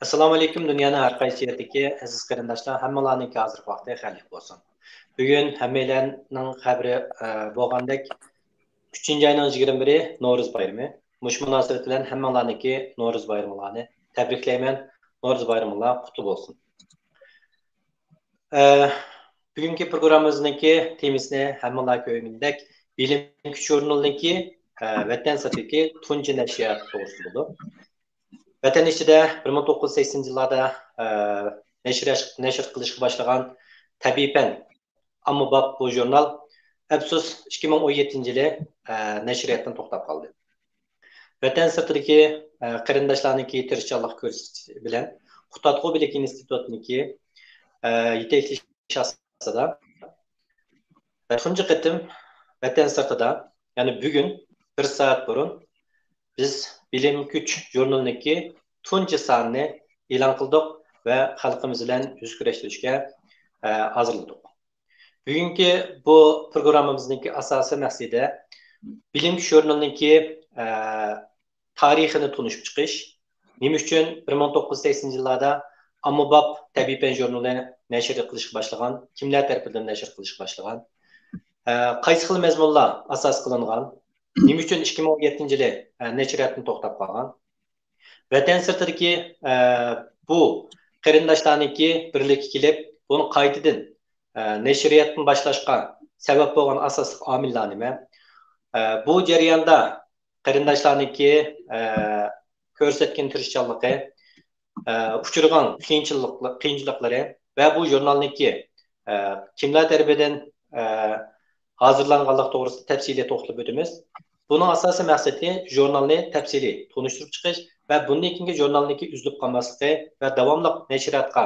Assalamu alaikum dünyanın her qaysi yerdeki aziz qarindoshlar, hammalarning hozir vaqti xayrli bo'lsin. Bugun hammalarning xabari bo'lgandek 3-oyning 21-i Navro'z bayrami. Mush munosabat bilan hammalarniki Navro'z bayramlarini tabriklayman. Navro'z bayramlar qutlu bo'lsin. Bugungi programmamizningki temasini hammalar ko'rgandek bilim kuch jurnalidagi vatan sirtidagi tunji nashriyat to'g'risida bo'ldi. Vatan ichida 1980-yillarda nashr qilishga boshlagan Tabiiy fan ommabop bu jurnal afsus 2017-yili nashriyatdan to'xtab qoldi. Vatan sirtidagi qarindoshlarniki tirishchilik ko'rsatishi bilan Qutatqu bilik institutiniki yetakchi asosida tunji qatim vatan sirtida, ya'ni bugun 1 soat burun biz Bilim Güç jurnaliniki tunji sonini e'lon qildik va xalqimiz bilan yuz kurashtirishga hazırladık. Bugungi bu programmamizniki asosiy maqsadi Bilim Güç jurnaliniki tarixini tunishib chiqish. Nima uchun 1980-yillarda ommabop tabiiy fan jurnali nashr qilishga boshlagan, kimlar tarafidan nashr qilishga boshlagan, qaysi xil mazmunlar asos qilingan, nima uchun 2017-yili nashriyatni to'xtab qolgan. Vatan sirtidagi bu qarindoshlarniki birlikka kelib, buni qaytadan nashriyatni boshlashga sabab bo'lgan asosiy omillar nima? Bu jarayonda qarindoshlarniki ko'rsatgan tirishchanligi, uchirgan qiyinchiliklari va bu jurnalniki kimlar tarafidan hazırlanganlık to'g'risida tafsiliy to'xtalib o'tamiz. Bunun asosiy maqsadi jurnalni tafsiliy tunishtirib chiqish va bundan keyingi jurnalniki uzilib qolmasligi va davomli nashriyatga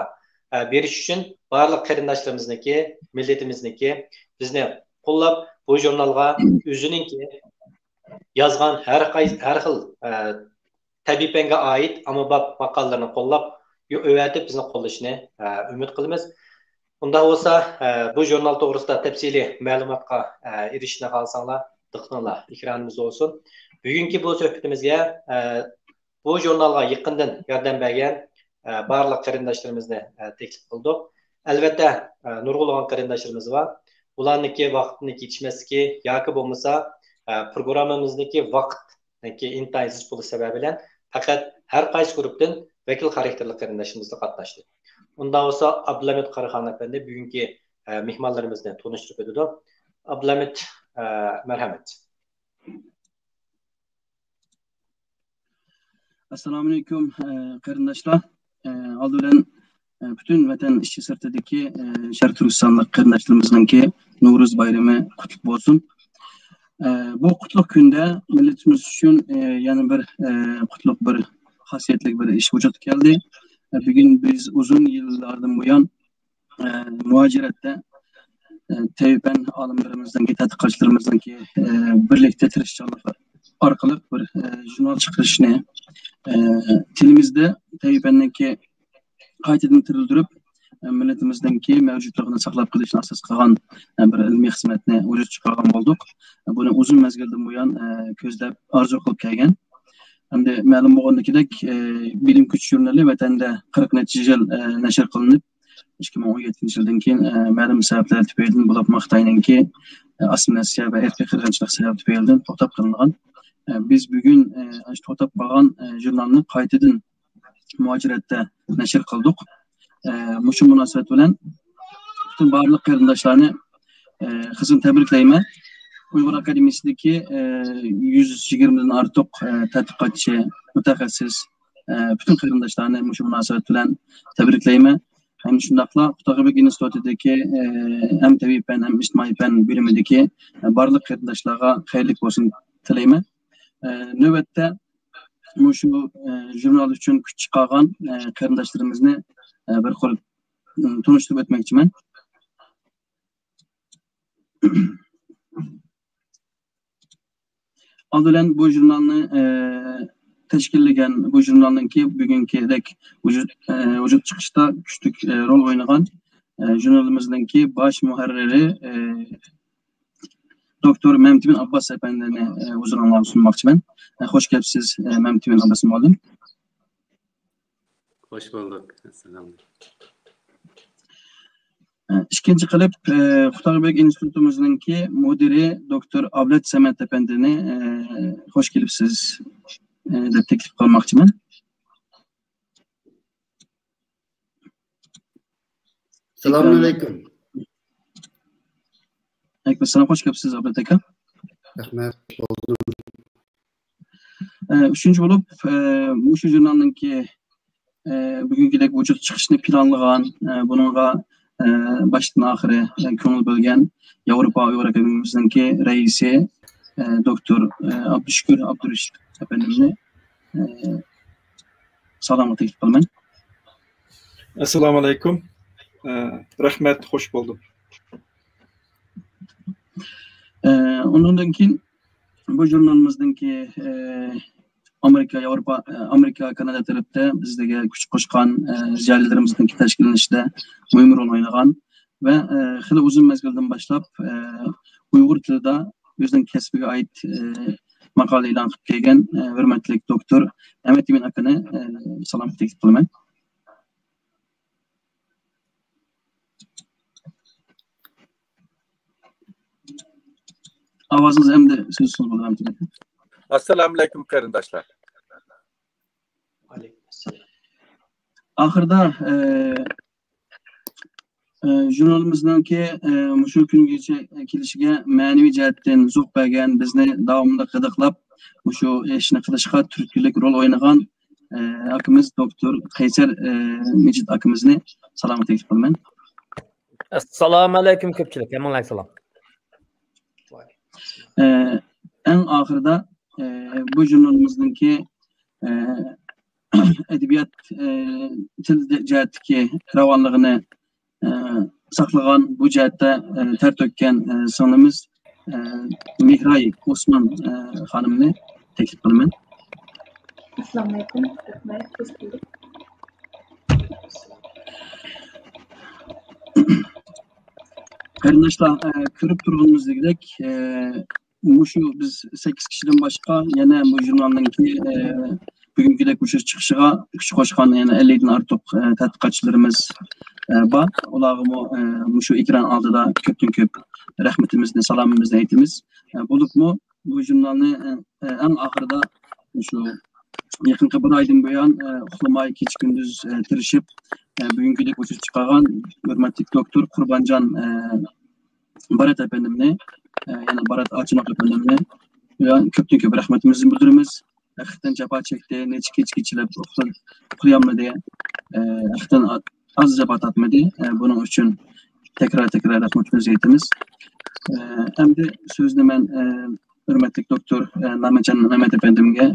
berish uchun barliq qarindoshlarimizniki, millatimizniki bizni qo'llab bu jurnalga o'zininki yozgan har xil tabiiy fanga oid ommabop maqolalarni qo'llab o'rgatib bizni qo'llashni umid qilamiz. Unda olsa bu jurnal to'g'risida tafsiliy ma'lumotga erishishni xohlasanlar, diqqatinglar ekranimiz olsun. Bugungi bu suhbatimizga bu jurnalga yaqindan yordam bergan barliq qarindoshlarimizni taklif qildik. Albatta nurg'ulg'an qarindoshlarimiz bor. Ularniki vaqtini yetishmasligi yoki bo'lmasa programmamizniki vaqtniki intayiz bo'lish sababidan faqat har qaysi guruhdan vakil xarakterli qarindoshlarimiz qatnashdi. Unda olsa Abdulamet Qaraxon efendi bugungi mehmonlarimizni tanishtirib o'tdi. Abdulamet, marhamat. Assalomu alaykum qarindoshlar. Oldi bilan butun vatan ishchi sirtidagi Sharq Turkistonlik qarindoshlarimizningki Navro'z bayrami qutlug' bo'lsin. Bu qutlug' kunda millatimiz uchun yana bir qutlug' bir xosiyatli bir ish vujudga keldi. Bugün biz uzun yıllardan bu yan muhaciratda tabiiy fan olimlarimizdanki, tadqiqotchilarimizdanki birlikte tirishchilik orqali bir jurnal chiqarishni tilimizda tabiiy fanniki qaytadan tirildirib millatimizdagi mavjudligini saqlab qolishni asos qilgan bir ilmiy xizmatni vujudga chiqargan bo'ldik. Buni uzun mezgildan bu yan ko'zlab orzu qilib kelgan. Hamda ma'lum bo'lgandek, Bilim Güç jurnali vatanda 40 necha yil nashr qilinib, 2017-yildan keyin ma'lum sabablar tufayli bo'lib maqtaynanki assimilyatsiya va erkin qirg'inchilik sabab tufayli to'xtab qilingan. Biz bugun to'xtab qolgan jurnalni qaytadan muhojiratda nashr qildik. Shu munosabat bilan butun barliq qarindoshlarni qizg'in tabriklayman. Uyg'ur Akademiyasındaki 120'den artıq tədqiqatçı, mütəxəssis bütün qarindoshlarni shu munosabat bilan tabriklayman. Hem shundaqla Qutatqu institutidagi hem tabiiy fan hem ijtimoiy fan bilimidagi barliq qarindoshlarga xayrlik bo'lsin tilayman. Navbatda shu jurnal uchun kuch chiqargan qarindoshlarimizni bir qo'l tanishtirib o'tmoqchiman. Aldılan bu jurnalni tashkillagan bu jurnalninki bugünkidek vujud chiqishda kuchlik rol o'ynagan jurnalimizningki bosh muharriri doktor Mamtibin Abbas efendini huzurunuzga sunmoqchiman. Hoş geldiniz Mamtibin Abbas muallim. Hoş bulduk. Selam. İkinci qilib Xutarbek institutimizningki müdiri Doktor Ablet Samet Efendi'ni hoş kelibsiz deb taklif qilmoqchiman. Selamünaleyküm. Aleykümselam, hoş kelibsiz Ablet aka. Rahmet. Üçüncü bo'lib shu jurnalninki bugünkidek vücut chiqishni planlagan, buningga başdan oxiri ko'ngil bo'lgan Yevropa Uyg'ur akademiyamizningki raisi Doktor Abdushukur Abdurashid efendimizni salomga taklif qilaman. Assalomu alaykum. Rahmat, hoş buldum. Ondan keyin bu jurnalimizdeki Amerika, Kanada tarafta bizga kuch qo'shgan jurnalistlarimizning tashkillanishida muhim rol o'ynagan va xili uzun mezgildan boshlab Uyg'ur tilida o'zining kasbiga oid maqola e'lon qilib kelgan hurmatli doktor Ahmet Emin akani salom taklif qilaman. Avazınız hem de sözsüz bulalım. Assalamu alaikum qarindoshlar. Ahırda jurnalimizningki shu kungacha kelishiga ma'naviy jihatdan zo'q bergan, bizni davomida qidiqlab shu ishni qilishga turtkilik rol o'ynagan akamiz Doktor Qaysar Mejid akamizni salom taklif qilaman. Assalomu alaykum ko'pchilik. Alaykum salom. En ahırda bu jurnalimizningki edebiyat til jihatdagi ravonligini saqlagan, bu jihatda ter to'kkan singlimiz Mehray Osman xonimni taklif qilaman. Assalomu alaykum. Rahmat. Xush bulduk. Qarindoshlar, ko'rib turganimizdek shu biz 8 kishidan boshqa yana bu jurnalninki bugünkidek uçuş çıkışıga kuch qo'shgan yana 50 dan ortiq tadqiqotchilarimiz bor. Ularga shu ekran oldida ko'pdan ko'p rahmatimizni, salomimizni aytamiz. Bo'libmi bu jurnalni eng oxirida shu yaqinqi bir oydan buyon uxlamay kecha kunduz tirishib bugünkidek uçuş chiqargan hurmatli doktor Qurbonjon Barat efendimni, yana Barat Achinok efendimni ko'pdan ko'p rahmatimizni bildiramiz. Hakikaten cevap çekti, neçe keçilip okuyamadı, hakikaten az cevap atmadı. Bunun için tekrar rahmetimizi etimiz. Hem de sözünü ben hürmetlik doktor Namecan Mehmet Efendim'e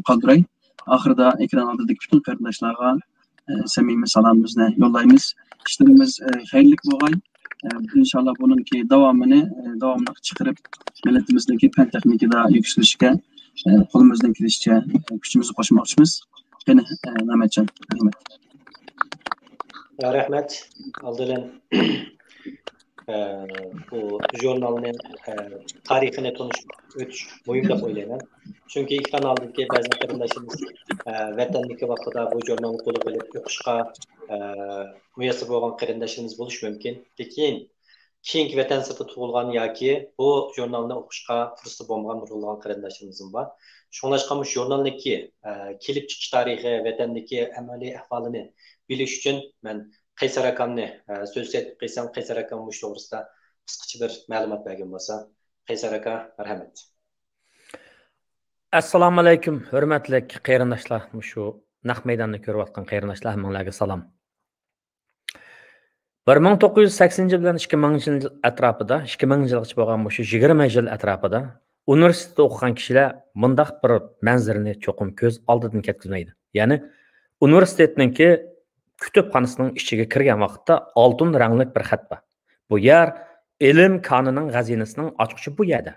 kaldıray. Ahırda ekran aldırdık bütün kardeşlerine samimi salamımızı yollayımız. İşlerimiz hayırlı boğay. İnşallah bununki devamını çıkarıp milletimizdeki fen teknikide yükselişe qo'limizdan kelishicha kuchimizni qo'shmoqchimiz. Qani Namatjon, rahmat. Rahmat. Oldin bu jurnalning tarixini o'tish muhim deb o'ylayman. Chunki ekran oldidagi ba'zi qarindoshlarimiz vatandagi vaqtida bu jurnalni to'liq bilib o'qishga muyassar bo'lgan qarindoshlarimiz bo'lishi mumkin. Lekin keyingi vatan sirti tug'ilgan yoki bu jurnalni o'qishga fursat bo'lmagan nurg'ulg'an qarindoshlarimiz bor. Shunlashqa bu jurnalniki kelib chiqish tarixi, vatandagi amaliy ahvolini bilish uchun men Qaysar akamni so'z etib qo'ysam, Qaysar akam bu to'g'risida qisqacha bir ma'lumot bergan bo'lsa, Qaysar aka, marhamat. Assalomu alaykum, hurmatli qarindoshlar. Shu naq maydonni ko'rayotgan qarindoshlar, hammalarga salom. 1980 bilan 2000 yil atrofida, 2000 yilgacha bo'lgan shu 20 yil atrofida universitetda o'qigan kishilar bundaq bir manzarani cho'qim ko'z oldidan ketkazmaydi. Ya'ni universitetningki kutubxonasining ichiga kirgan vaqtda oltin rangli bir xat bor. Bu yer ilm konining g'azinasining ochqichi bu yerda.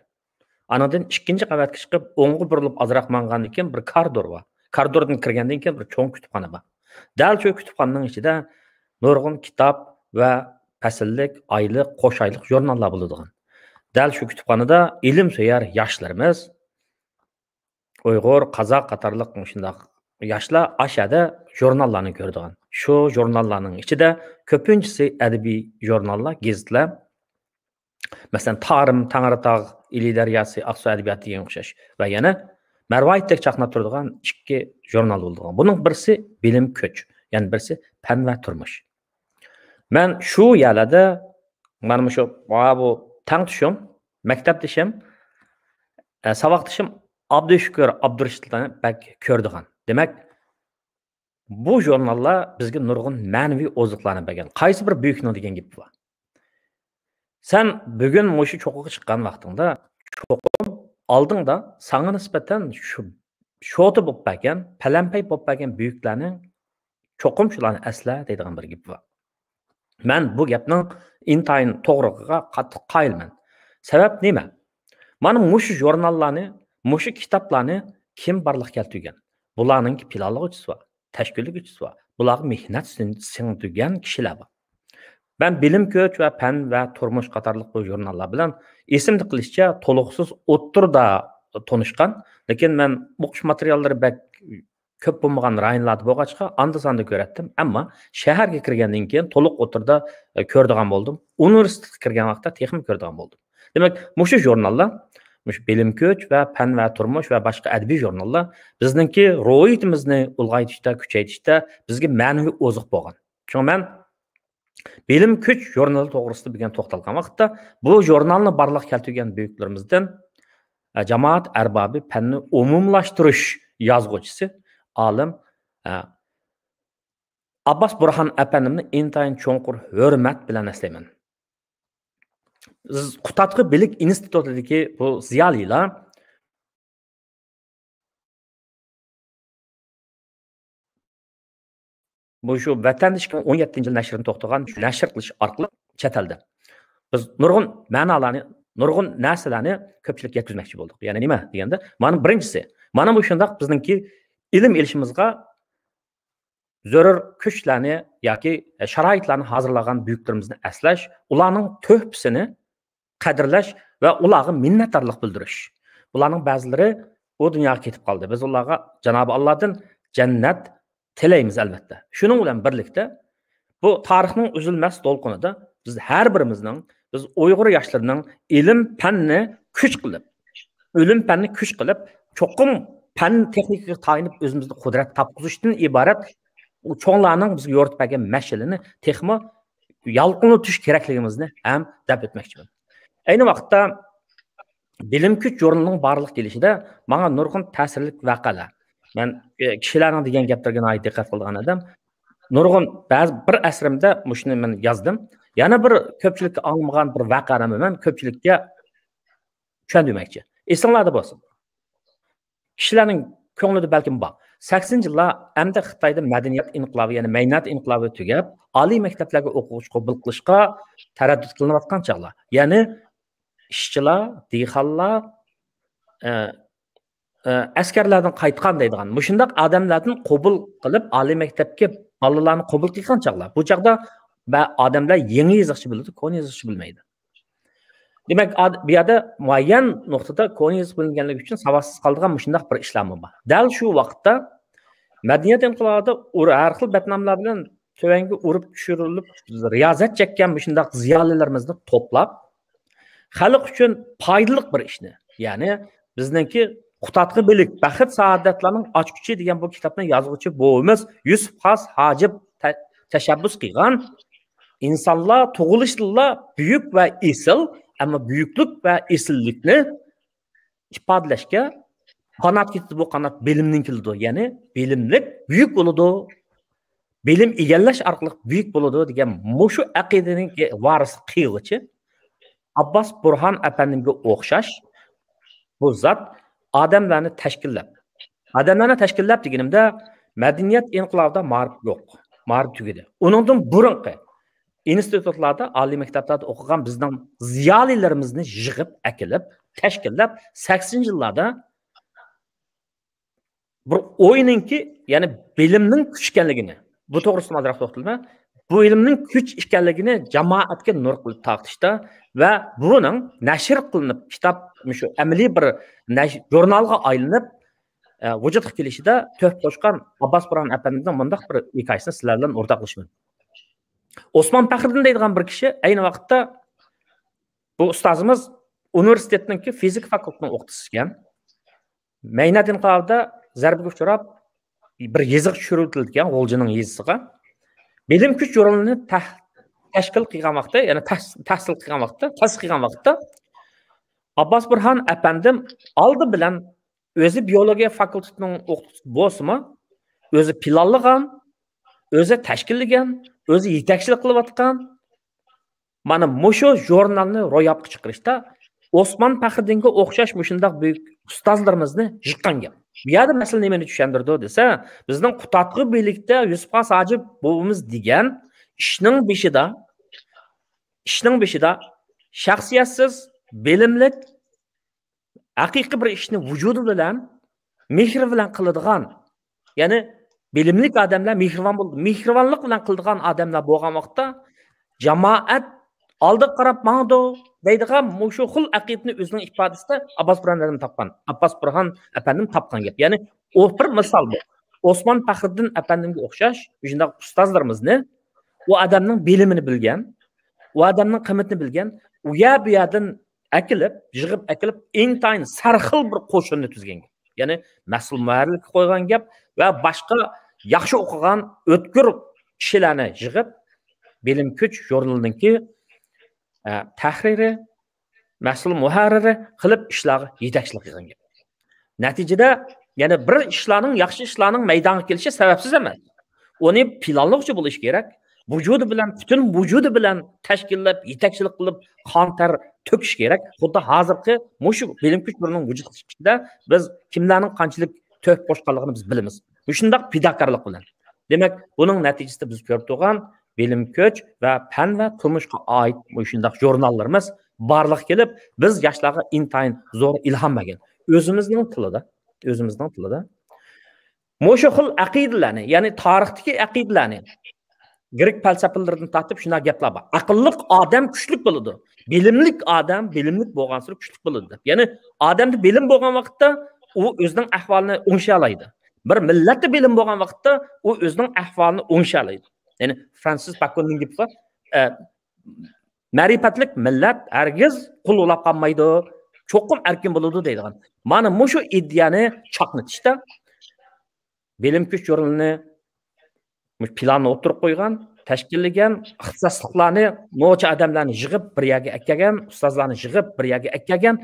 Anadan ikkinchi qavatga chiqib, o'ngga burilib azroq mangandan keyin bir koridor bor. Koridordan kirgandan keyin bir cho'ng kutubxona bor. Dal shu kutubxonaning ichida nurg'un kitob va fasllik, oylik, qo'sh oylik jurnallar bo'ladigan. Dal shu kutubxonada ilm so'yar yoshlarimiz Uyg'ur, Qozoq qatorliq shunday yoshlar aşağıda jurnallarni ko'radigan. Shu jurnallarning ichida ko'pinchisi adabiy jurnallar, gazetlar. Masalan, Tarım, Tangritog', İli Daryasi, Aqsu adabiyoti degan o'xshash va yana Marvoyitdek chaqnab turadigan ikki jurnal bo'lgan. Buning birisi bilim ko'ch, ya'ni birisi fan va turmush. Men shu yerlarda mana shu bu tangtushim, maktabdishim, saboqdishim Abdushukur Abdurashidlarni bak ko'rdigan. Demak, bu jurnallar bizga nurg'un ma'naviy oziqlarni bergan. Qaysi bir buyukni degan gap bor. Sen bugün mushu cho'qiga chiqqan vaqtingda, cho'qim oldingda sana nisbatan shoti bo'lib bergan, palampay bo'lib bergan buyuklarning cho'qim shularni asla deydigan bir gap bor. Men bu gapning intayin to'g'riligiga qattiq qoyilman. Sabab nima? Mana mushu jurnallarni, mushu kitoblarni kim barliq keltirgan? Bularning planlovchisi bor, tashkilotchisi bor. Bularga mehnat singdirgan kishilar bor. Ben bilim ko'ch va fan va turmush qatorliq bu jurnallar bilan esimda qilishcha to'liqsiz o'ttirda tanishgan, lekin men o'qish materiallari bak ko'p bo'lmagan rayonlarda bo'lg'achqa anda-sanda ko'ratdim, ammo shaharga kirgandan keyin to'liq o'ttirda ko'rdigan bo'ldim. Universitetga kirgan vaqtda texnik ko'rdigan bo'ldim. Demak, mushu jurnallar, mush bilim ko'ch va fan va turmush va boshqa adabiy jurnallar bizningki ro'yitimizni ulg'aytirishda, kuchaytirishda bizga ma'naviy oziq bo'lgan. Chunki men Bilim Kuch jurnali to'g'risida bilgan to'xtalgan vaqtda bu jurnalni barliq keltirgan buyuklarimizdan jamoat arbobi fanni umumlashtirish yozuvchisi olim Abbas Burhan apandimni intayin cho'nqur hurmat bilan eslayman. Qutatqi bilik institutidagi bu ziyolilar bu shu Vatan 2017 nashrini to'xtagan nashr qilish orqali chet elda biz nurg'un ma'nolarni, nurg'un narsalarni ko'pchilikka yetkazmoqchi bo'ldik. Ya'ni nima deganda, mana birinchisi, mana bu shundoq bizningki ilm elishimizga zarur kuchlarni yoki sharoitlarni hozirlagan buyuklarimizni aslash, ularning to'hpisini qadrlash va ularga minnatdorlik bildirish. Bularning ba'zilari o dunyoga ketib qoldi. Biz ularga Janob Allohdan jannat tilaymiz albatta. Shuning bilan birlikda bu tarixning uzilmas to'lqinida biz har birimizning, biz Uyg'ur yoshlarining ilm fanni kuch qilib, cho'qim fan texnikaga tayinib o'zimizga qudrat topqizishdan iborat cho'nglarning bizga yo'ritib bergan mashalani texmo yalqinlatish kerakligimizni ham deb o'tmoqchiman. Ayni vaqtda bilim kuch jurnalining barliq kelishida menga nurg'un ta'sirli voqealar. Men kishilarning degan gaplarga diqqat qilgan edim. Nurg'un ba'zi bir asrimda shuni men yozdim. Yana bir ko'pchilikka olmagan bir voqeani men ko'pchilikka tushundirmoqchi. Esinglarda bo'lsin. Kishilarning ko'nglida balkim bor. 80-yillar hamda Xitoyda madaniyat inqilobi, ya'ni mehnat inqilobi tugab, oliy maktablarga o'quvchi qabul qilishga taraddud qilinayotgan chog'lar. Ya'ni ishchilar, dehqonlar, askarlardan qaytgan deydigan. Mushundaq odamlarni qabul qilib, oliy maktabga bolalarni qabul qilgan chog'lar. Bu chog'da odamlar yangi yozishni biladi, ko'ni yozishni bilmaydi. Demak, bu yerda muayyan nuqtada ko'ni yozish bilinganligi uchun savodsiz qoladigan mushundaq bir ishlar bor. Dal shu vaqtda madaniyat inqilobida har xil batnomlar bilan tuvanga urib tushirilib, riyozat chekkan mushundaq ziyolilarimizni to'plab, xalq uchun foydali bir ishni, ya'ni bizningki Qutatqi bilik, baxt saodatlarning ochquchi degan bu kitobni yozuvchi bo'yimiz Yusuf Xos Hojib tashabbus qilgan insonlar tug'ilishlar buyuk va esil, ammo buyuklik va esillikni ifodalashga qanot ketdi. Bu qanot bilimning kilidi, ya'ni bilimlik buyuk bo'ladi, bilim egallash orqali buyuk bo'ladi degan mushu aqidaning varisi qiyg'ichi Abbas Burhan apandimga o'xshash bu zot odamlarni tashkillab deganimda madaniyat inqilobida ma'rif yo'q, ma'rif tugadi. Uningdan burunqi institutlarda, oliy maktablarda o'qigan bizning ziyolilarimizni yig'ib, akilib, tashkillab 80-yillarda bir o'yiningki, ya'ni bilimning kuch ekanligini, bu to'g'risida mazroq to'xtalma, bu ilmning kuch ekanligini jamoatga nur qilib taqtishda va buning nashr qilinib, kitob shu amaliy bir jurnalga aylanib, vücutga kelishida töhf qo'shgan Abbos Burhon apandimizning bundoq bir hikoyasini sizlar bilan o'rtoqlashman. Osmon Faxriddin deydigan bir kishi ayni vaqtda bu ustozimiz universitetningki fizik fakultetini o'qitishgan. Maynatin qavda zarbiga uchrab bir yeziq tushirilgan G'o'ljining yezisiga bilim kuch yo'lini tashkil qilgan vaqtda, ya'ni tahsil qilgan vaqtda Abbos Burhon apandim oldi bilan o'zi biologiya fakultetining o'qituvchisi bo'lsa-mi, o'zi planlagan, o'zi tashkillagan, o'zi yetakchilik qilayotgan mana mushu jurnalni ro'yobga chiqarishda Osmon Faxriddinga o'xshash mushundaq buyuk ustozlarimizni yiqqan gap. Bu yerda masala nimani tushuntirdi desa, bizning Qutatg'i birlikda Yusuf Sajib bobimiz degan ishning beshida shaxsiyatsiz, bilimlik, haqiqiy bir ishni vujudi bilan, mehr bilan qiladigan, ya'ni bilimlik odamlar mehribon bo'ldi. Mehribonlik bilan qiladigan odamlar bo'lgan vaqtda jamoat oldi qarab mangdo deydigan mushu xil aqidni o'zining ifodasida Abbos Burhondan topgan. Abbos Burhon apandim topgan gap. Ya'ni o bir misol bu. Osmon Faxriddin apandimga o'xshash shunday ustozlarimizni u odamning bilimini bilgan, u odamning qiymatini bilgan, u yerdan yig'ib akilib intayin sarxil bir qo'shinni tuzgan. Ya'ni mas'ul muharrirlik qo'ygan gap va boshqa yaxshi o'qigan o'tkir kishilarni yig'ib bilim kuch jurnalininki tahriri, mas'ul muharriri qilib ishlarga yetakchilik qilgan gap. Natijada yana bir ishlarning, yaxshi ishlarning maydonga kelishi sababsiz emas. Uni planlovchi bo'lish kerak. Vujudi bilan, butun vujudi bilan tashkillab, yetakchilik qilib, qon ter to'kish kerak. Xuddi hozirgi mushu bilim kuch jurnalining vujud chiqishida biz kimlarning qanchalik to'p qo'shganligini biz bilamiz. Shundaq fidokorlik bilan. Demak, buning natijasida biz ko'rib turgan bilim kuch va fan va turmushga oid shundaq jurnallarimiz barliq kelib, biz yoshlarga intayin zo'r ilhom bergan. O'zimizning tilida mushu xil aqidalarni, ya'ni tarixdagi aqidalarni Grek falsafalaridan tortib shunday gaplar bor. Aqlliq odam kuchli bo'ladi. Bilimlik odam bilimlik bo'lgan sari kuchli bo'ladi. Ya'ni odamda bilim bo'lgan vaqtda u o'zining ahvolini o'ngshalaydi. Bir millatda bilim bo'lgan vaqtda u o'zining ahvolini o'ngshalaydi. Ya'ni Fransis Baconning gapi bor. Ma'rifatlik millat hargiz qul bo'lib qolmaydi, cho'qim erkin bo'ladi deydigan. Mana mushu ideyani chaqnatishda bilim kuch jurnalini planni o'tirib qo'ygan, tashkillagan, ixtisosliklarni, mo'cha odamlarni yig'ib bir yerga akkagan, ustozlarni yig'ib bir yerga akkagan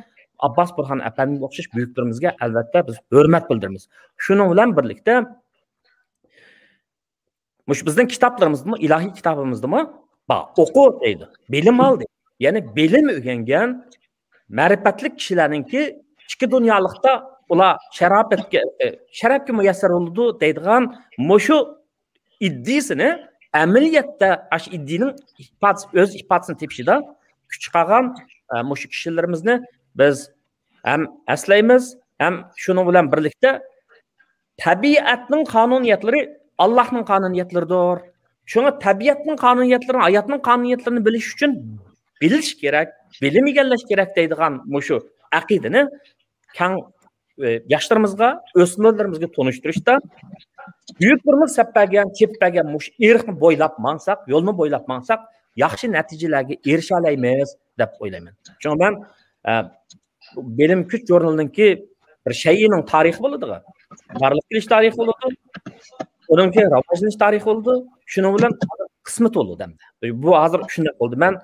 Abbos Burhon apandimga o'xshash buyuklarimizga albatta biz hurmat bildiramiz. Shuning bilan birlikda bizning kitoblarimizda, ilohiy kitobimizda o'qu deydi, bilim ol deydi. Ya'ni bilim o'rgangan ma'rifatli kishilarningki ichki dunyolikda ular sharafga muyassar bo'ldi deydigan mushu iddiasini amaliyotda ash iddining o'z ifodasini tepishida kuch qilgan mushu kishilarimizni biz ham aslaymiz, ham shuning bilan birlikda tabiatning qonuniyatlari Allohning qonuniyatlaridir. Shunga tabiatning qonuniyatlarini, hayotning qonuniyatlarini bilish uchun bilish kerak, bilim egallash kerak deydigan mushu aqidani kang yoshlarimizga, o'smirlarimizga tonishtirishda buyuk bir sapagan, cheppagan mush erkni bo'ylab mangsak, yo'lni bo'ylab mangsak, yaxshi natijalarga erisha olamiz deb o'ylayman. Chunki men bilim kuch jurnalininki bir shayning tarixi bo'ladi. Barliq kelish tarixi bo'ladi. Uningki rivojlanish tarixi bo'ldi. Shuning bilan qismat bo'ldi hamda. Bu hozir shunday bo'ldi. Men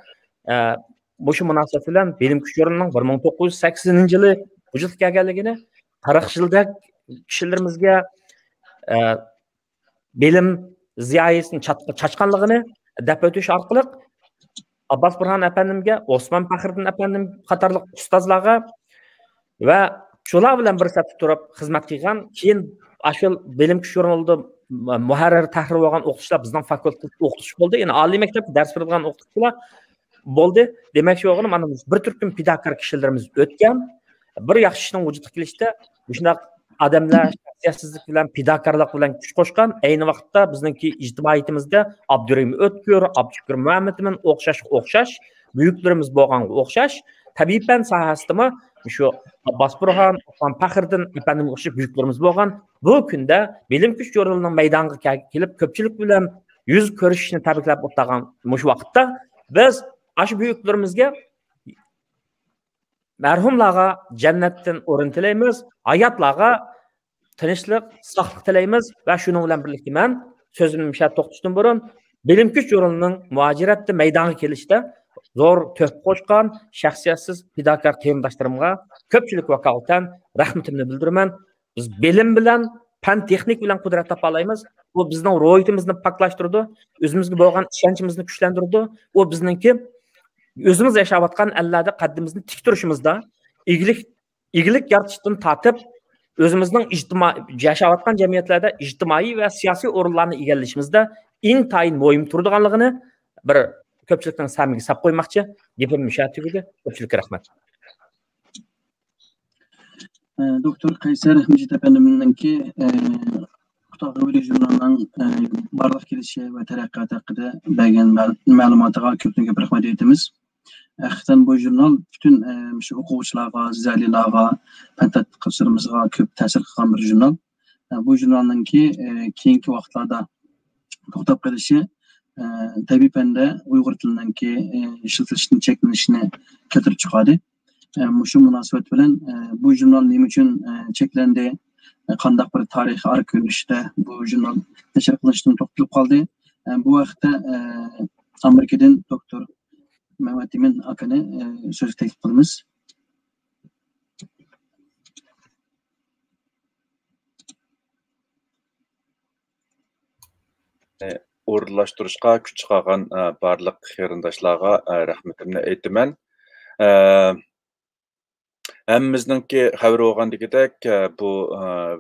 shu munosabat bilan bilim kuch jurnalining 1980-yili vujudga kelganligini, 40 yilda kishilarimizga bilim ziyosini chachqanligini deb o'tish orqali Abbos Burhon apandimga, Osmon Faxriddin apandim qatorliq ustozlarga va shular bilan bir safda turib xizmat qilgan, keyin ashul bilim kuch jurnalida muharrir tahrir bo'lgan o'qituvchilar bizning fakultet o'qitish bo'ldi. Ya'ni oliy maktabda dars bergan o'qituvchilar bo'ldi. Demak, shu o'g'lim mana bir turkum pidakor kishilarimiz o'tgan. Bir yaxshi ishning vujudga kelishda shunday odamlar shaxsiyatsizlik bilan, pidakorlik bilan kuch qo'shgan. Ayni vaqtda bizningki ijtimoiyatimizda Abdurahim O'tkir, Abdushukur Muhammadman o'xshash buyuklarimiz bo'lgan o'xshash tabiiy fan sohasida Şu Abbas Burhan, Osman Faxriddin efendim o'xshab büyüklerimiz bo'lgan. Bu kunda Bilim Kuch jurnalining maydonga kelib ko'pchilik bilan yuz ko'rishishni tabriklab o'tgan shu vaqtda biz ash büyüklerimizga marhumlarga jannatdan o'rin tilaymiz, hayotlarga tinchlik, sog'lik tilaymiz va shuning bilan birlikda men so'zimni shu to'xtatishdan burun Bilim Kuch jurnalining muajiratda maydonga kelishda zo'r to'p qo'shgan shaxsiyatsiz fidokor tayinlashlarimga ko'pchilik vakolatan rahmatimni bildiraman. Biz bilim bilan, fan texnik bilan qudrat topa olamiz. Bu bizning ro'yitimizni paklashtirdi, o'zimizga bo'lgan ishonchimizni kuchlantirdi. U bizningki o'zimiz yashayotgan allarda qaddimizni tik turishimizda iglik yaratishdan tortib o'zimizning ijtimoiy yashayotgan jamiyatlarda ijtimoiy va siyosiy o'rinlarni egallashimizda intayin muhim turadiganligini bir ko'pchilikning samiga sap qo'ymoqchi. Gapim tugadi. Ko'pchilikka rahmat. Doktor Qaysar Mijit efendimninki Qutaqo'li jurnalining barliq kelishi va taraqqiyoti haqida bergan ma'lumotiga ko'p rahmat aytamiz. Haqiqatan bu jurnal bütün shu o'quvchilarga, ziyolilarga, fan tadqiqotchilarimizga ko'p ta'sir qilgan bir jurnal. Bu jurnalninki keyingi vaqtlarda to'xtab qolishi tabiiy fanda Uyg'ur tilininki ishlatilishini cheklanishini keltirib chiqadi. Shu munosabat bilan bu jurnal nima uchun cheklandi? Qanday bir tarixiy ark ko'rinishida bu jurnal nashr qilinishdan to'xtalib qoldi. Bu vaqtda Amerikadan doktor Mehmet Emin akani so'z taklif qilamiz. O'rinlashtirishga kuch chiqargan barliq qarindoshlarga rahmatimni aytaman. Hammamizningki xabar olgandagidek bu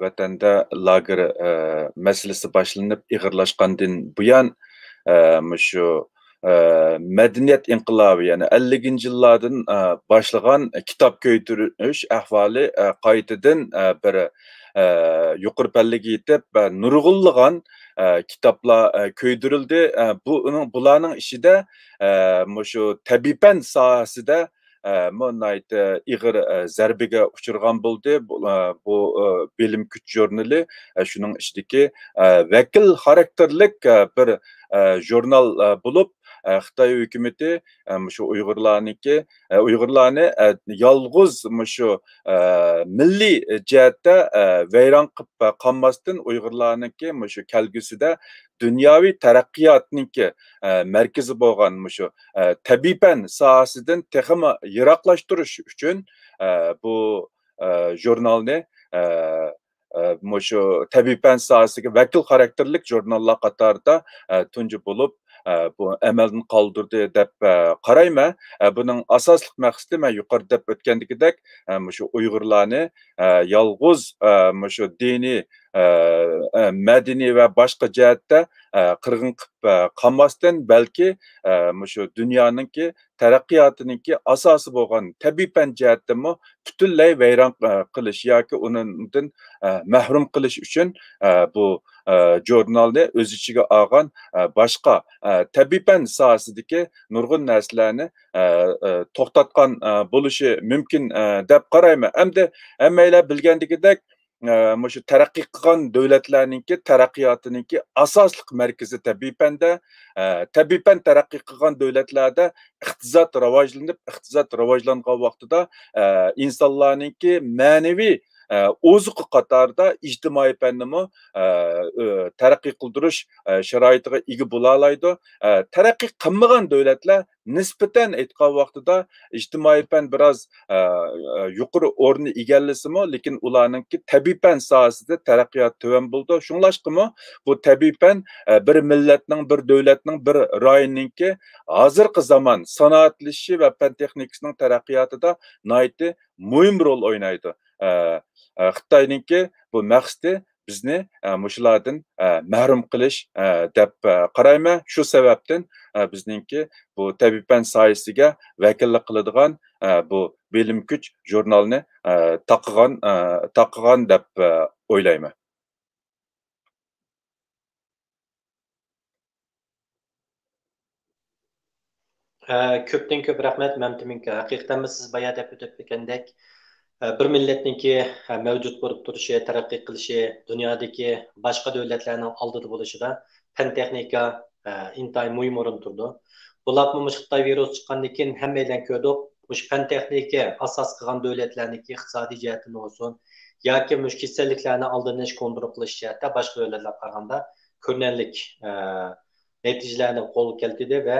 vatanda lager masalasi boshlanib ig'irlashgandan buyon shu madaniyat inqilobi, ya'ni 50-yillardan boshlagan kitob ko'ytirish ahvoli qaytadan bir yuqori pallaga yetib nurg'unlagan kitoblar ko'ydirildi. Bularning ichida shu tabiiy fan sohasida ig'ir zarbiga uchirgan bo'ldi. Bu Bilim Kuch jurnali shuning ichidagi vakil xarakterlik bir jurnal bo'lib, Xitoy hukumati shu Uyg'urlarni yolg'iz shu milliy jihatda vayron qilib qolmasdan Uyg'urlarniki shu kelgusida dunyoviy taraqqiyotniki markazi bo'lgan shu tabiiy fan sohasidan texmi yiroqlashtirish uchun bu jurnalni shu tabiiy fan sohasiga vakil xarakterlik jurnallar qatorida tunji bo'lib bu amaldan qoldirdi deb qarayman. Buning asosli maqsadi men yuqorida deb o'tgandagidek shu Uyg'urlarni yolg'iz shu diniy, madaniy va boshqa jihatda qirg'in qilib qolmasdan, balki shu dunyoninki taraqqiyotiningki asosi bo'lgan tabiiy fan jihatdami butunlay vayron qilish yoki undan mahrum qilish uchun bu jurnalni o'z ichiga olgan boshqa tabiiy fan sohasidagi nurg'un narsalarni to'xtatgan bo'lishi mumkin deb qarayman. Hamda hammanglar bilgandagidek shu taraqqiy qilgan davlatlarninki taraqqiyotiningki asosli markazi tabiiy fanda. Tabiiy fan taraqqiy qilgan davlatlarda iqtisod rivojlangan vaqtida insonlarninki ma'naviy o'ziqi qatorida ijtimoiy fannimi taraqqiy qildirish sharoitiga ega bo'la oladi. Taraqqiy qilmagan davlatlar nisbatan aytgan vaqtida ijtimoiy fan biroz yuqori o'rni egallasimi, lekin ularninki tabiiy fan sohasida taraqqiyot tuvan bo'ldi. Shunglashqimi bu tabiiy fan bir millatning, bir davlatning, bir rayonninki hozirgi zamon sanoatlashishi va fan texnikasining taraqqiyotida nihoyatda muhim rol o'ynaydi. Xitoyninki bu maqsadi bizni mushulardan mahrum qilish deb qarayman. Shu sababdan bizningki bu tabiiy fan sohasiga vakillik qiladigan bu Bilim Kuch jurnalini taqigan deb o'ylayman. Ko'pdan ko'p rahmat Mamtiminka. Haqiqatan siz boya deb o'tib ketgandek bir millatniki mavjud bo'lib turishi, taraqqiy qilishi, dunyodagi boshqa davlatlarning oldida bo'lishida fan texnika intayin muhim o'rin turdi. Bularni Xitoy virus chiqqandan keyin hammadan ko'rdik. Mush fan texnika asos qilgan davlatlarniki iqtisodiy jihatdan olsun yoki mush kasalliklarni oldinish, kontrol qilish jihatda boshqa davlatlarga qaraganda ko'rinarli natijalarni qo'lga keltirdi va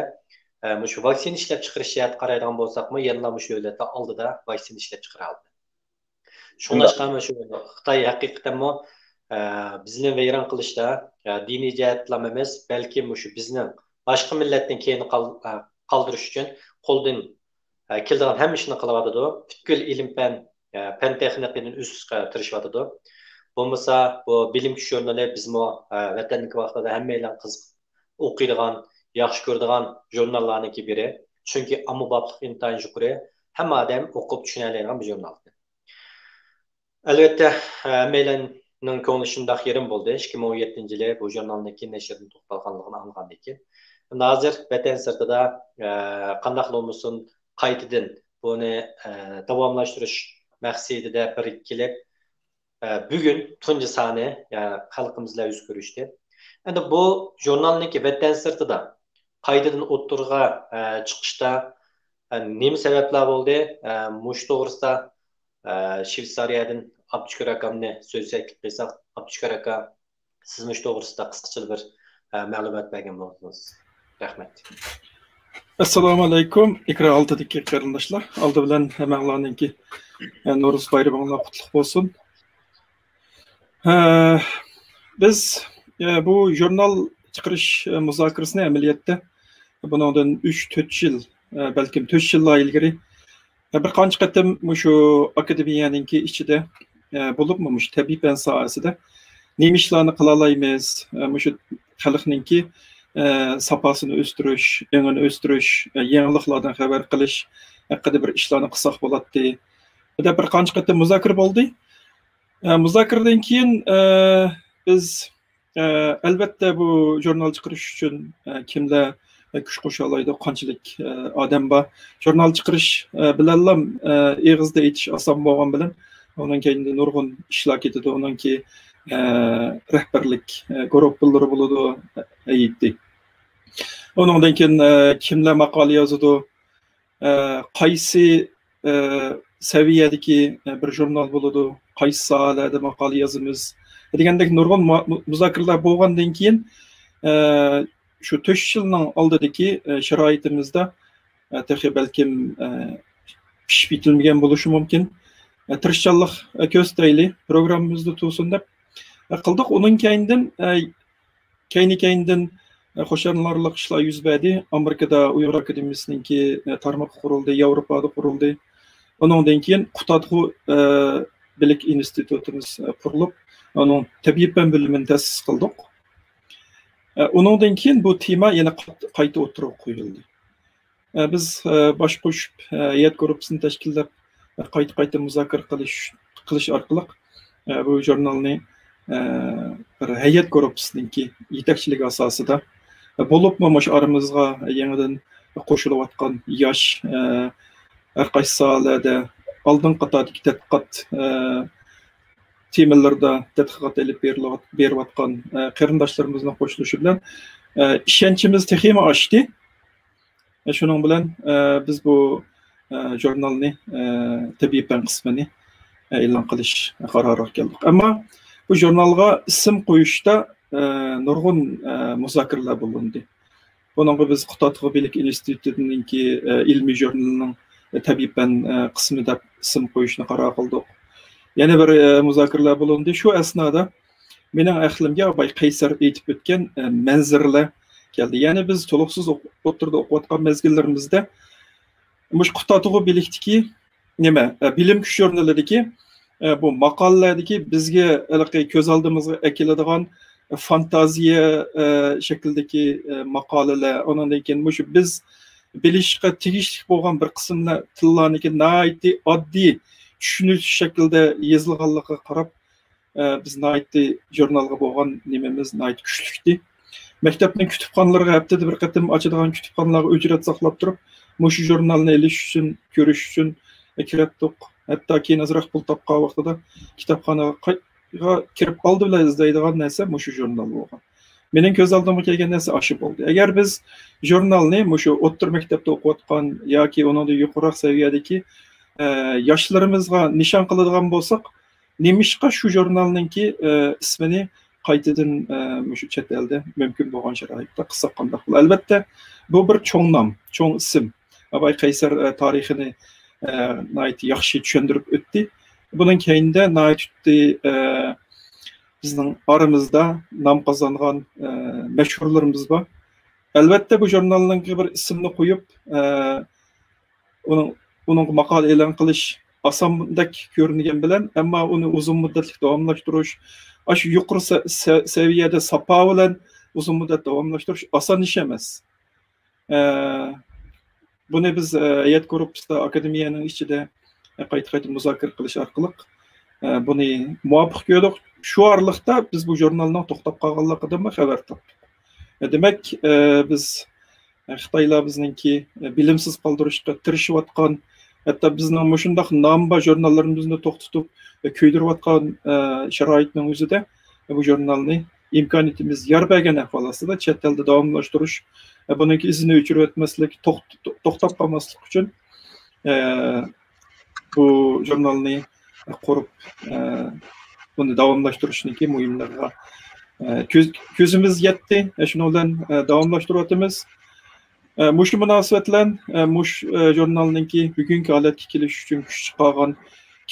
mush vaksina ishlab chiqarish jihatga qaraydigan bo'lsakmi, yana mush davlatlar oldida vaksina ishlab chiqara oldi. Shunlashqami shu Xitoy haqiqatanmi bizni vayron qilishda diniy jihatdan emas, balki mush bizni boshqa millatdan keyin qoldirish uchun qo'ldan keladigan hamma ishni qilyapti. Butkul ilm fan texnikaning ustida tirishayapti. Bo'lmasa bu bilim jurnali bizmo vatanniki vaqtida hammalar qiziq o'qiydigan, yaxshi ko'radigan jurnallarniki biri. Chunki ommaboplik intayin yuqori, hamma odam o'qib tushuna oladigan bir jurnal. Albatta, hammalarning ko'ngli shundoq yerim bo'ldi. 2017-yili bu jurnalniki nashrdan to'xtalganligini anglagandan keyin hozir vatan sirtida qanday bo'lmasin qaytadan buni davomlashtirish maqsadida birikilib bugun tunji soni xalqimizla yuz ko'rishdi. Endi bu jurnalniki vatan sirtida qaytadan o'ttirga chiqishda nima sabablar bo'ldi? Mush to'g'risida Shveysariyadan Abduşkar akamni so'zga qilsak, Abduşkar aka siz mush to'g'risida qisqacha bir ma'lumot bergan bo'ldingiz. Rahmat. Assalomu alaykum. Ekran oldidagi qarindoshlar. Oldi bilan hammalarninki Nuruz bayraminglar qutlug' bo'lsin. Biz bu jurnal chiqarish muzokarasini amaliyotda bundan 3-4 yil, balkim 4 yillar ilgari bir qancha qatim shu akademiyaninki ichida bo'libmi, shu tabiiy fan sohasida nima ishlarni qila olamiz, shu xalqninki sapasini o'stirish, yangini o'stirish, yangiliklardan xabar qilish haqida bir ishlarni qilsak bo'ladi. Bir qancha qatim muzokara bo'ldi. Muzokaradan keyin biz albatta bu jurnal chiqarish uchun kimlar kuch qo'sha oladi, qanchalik odam bor. Jurnal chiqarish bilan eg'izda aytish oson bo'lgan bilan ondan keyin nurg'un ishlar ketadi, ondan keyin rahbarlik guruhlari bo'ladi aytdi. Ondan keyin kimlar maqola yozadi, qaysi saviyadagi bir jurnal bo'ladi, qaysi sohalarda maqola yozamiz degandek nurg'un muzokaralar bo'lgandan keyin shu 4 yilning oldidagi sharoitimizda balkim pishib bitilmagan bo'lishi mumkin. Tirishchanlik ko'rsataylik, programmamizni to'sin deb qildik. Undan keyindan xo'shanlarlik ishlar yuz berdi. Amerikada Uyg'ur akademiyasiningki tarmoq qurildi, Yevropada qurildi. Undan keyin Qutadg'u bilik institutimiz qurilib, onun tabiiy fan bo'limini ta'sis qildik. Undan keyin bu tema yana qayta o'tirib qo'yildi. Biz bosh qo'shib hayat guruhini tashkillab qayta muzokara qilish orqali bu jurnalni bir hayat guruhininki yetakchiligi asosida bo'libmi shu aramizga yangidan qo'shilayotgan yosh har qaysi sohalarda oldin qatordagi tadqiqot temalarda tadqiqot olib berayotgan qarindoshlarimizning qo'shilishi bilan ishonchimiz texima oshdi. Shuning bilan biz bu jurnalni tabiiy fan qismini e'lon qilish qaroriga keldik. Ammo bu jurnalga ism qo'yishda nurg'un muzokaralar bo'lindi. Bunga biz Qutadg'u bilik institutininki ilmiy jurnalining tabiiy fan qismi deb ism qo'yishni qaror qildik. Yana bir muzokaralar bo'lindi. Shu asnoda mening aqlimga Abay Qaysar aytib o'tgan manzaralar keldi. Ya'ni biz to'liqsiz o'tirda o'qiyotgan mezgillarimizda mush Qutadg'u bilikdiki nima bilim kuch jurnalidagi bu maqolalardagi bizga ko'z oldimizga keladigan fantaziya shaklidagi maqolalar, ondan keyin mush biz bilishga tegishli bo'lgan bir qismlar tillarniki naiti oddiy tushunish shaklida yozilganligiga qarab biz naiti jurnalga bo'lgan nimamiz naiti kuchlikdi. Maktabning kutubxonalariga haftada bir qatim ochadigan kutubxonalarga ujrat saqlab turib, mush jurnalni elish uchun, ko'rish uchun kiratdik. Hatta keyin azroq pul topgan vaqtida kitobxonaga kirib oldi bilan izlaydigan narsa mushu jurnal bo'lgan. Mening ko'z oldimga kelgan narsa aşı bo'ldi. Agar biz jurnalni mushu o'rta maktabda o'qiyotgan yoki undan yuqoriroq saviyadagi yoshlarimizga nishon qiladigan bo'lsak, nemishqa shu jurnalninki ismini qaytadan mushu chet elda mumkin bo'lgan sharoitda qilsak qanday bo'lar? Albatta, bu bir cho'ng nom, cho'ng ism. Abay Qaysar tarixini yaxshi tushuntirib o'tdi. Bunun keyinda bizning aramızda nam qozongan mashhurlarimiz bor. Albatta bu jurnalning bir ismini qo'yib, uning maqola e'lon qilish osondek ko'ringan bilan, ammo uni uzun muddatli davomlashtirish, shu yuqori saviyada sapa bilan uzun muddat davomlashtirish oson ish emas. Buni biz hayat korpusda akademiyaning ichida qayta muzokara qilish orqali buni muvofiq ko'rdik. Shu oraliqda biz bu jurnalning to'xtab qolganligidan xabar topdik. Demak, biz Xitoylar bizningki bilimsiz qoldirishga tirishayotgan, hatto bizning mushundaq nomba jurnallarimizni to'xtatib ko'ydirayotgan sharoitning o'zida bu jurnalni imkoniyatimiz yor bergan ahvolida chet elda davomlashtirish, buningki izini o'chirib o'tmaslik, to'xtab qolmaslik uchun bu jurnalni qurib bunu davamlaştırışniki muhimlarga ko'zimiz yetdi. Shuni bilan davomlashtiryapmiz. Mush munosabat bilan mush jurnalninki bugungi holatga kelish uchun kuch chiqargan,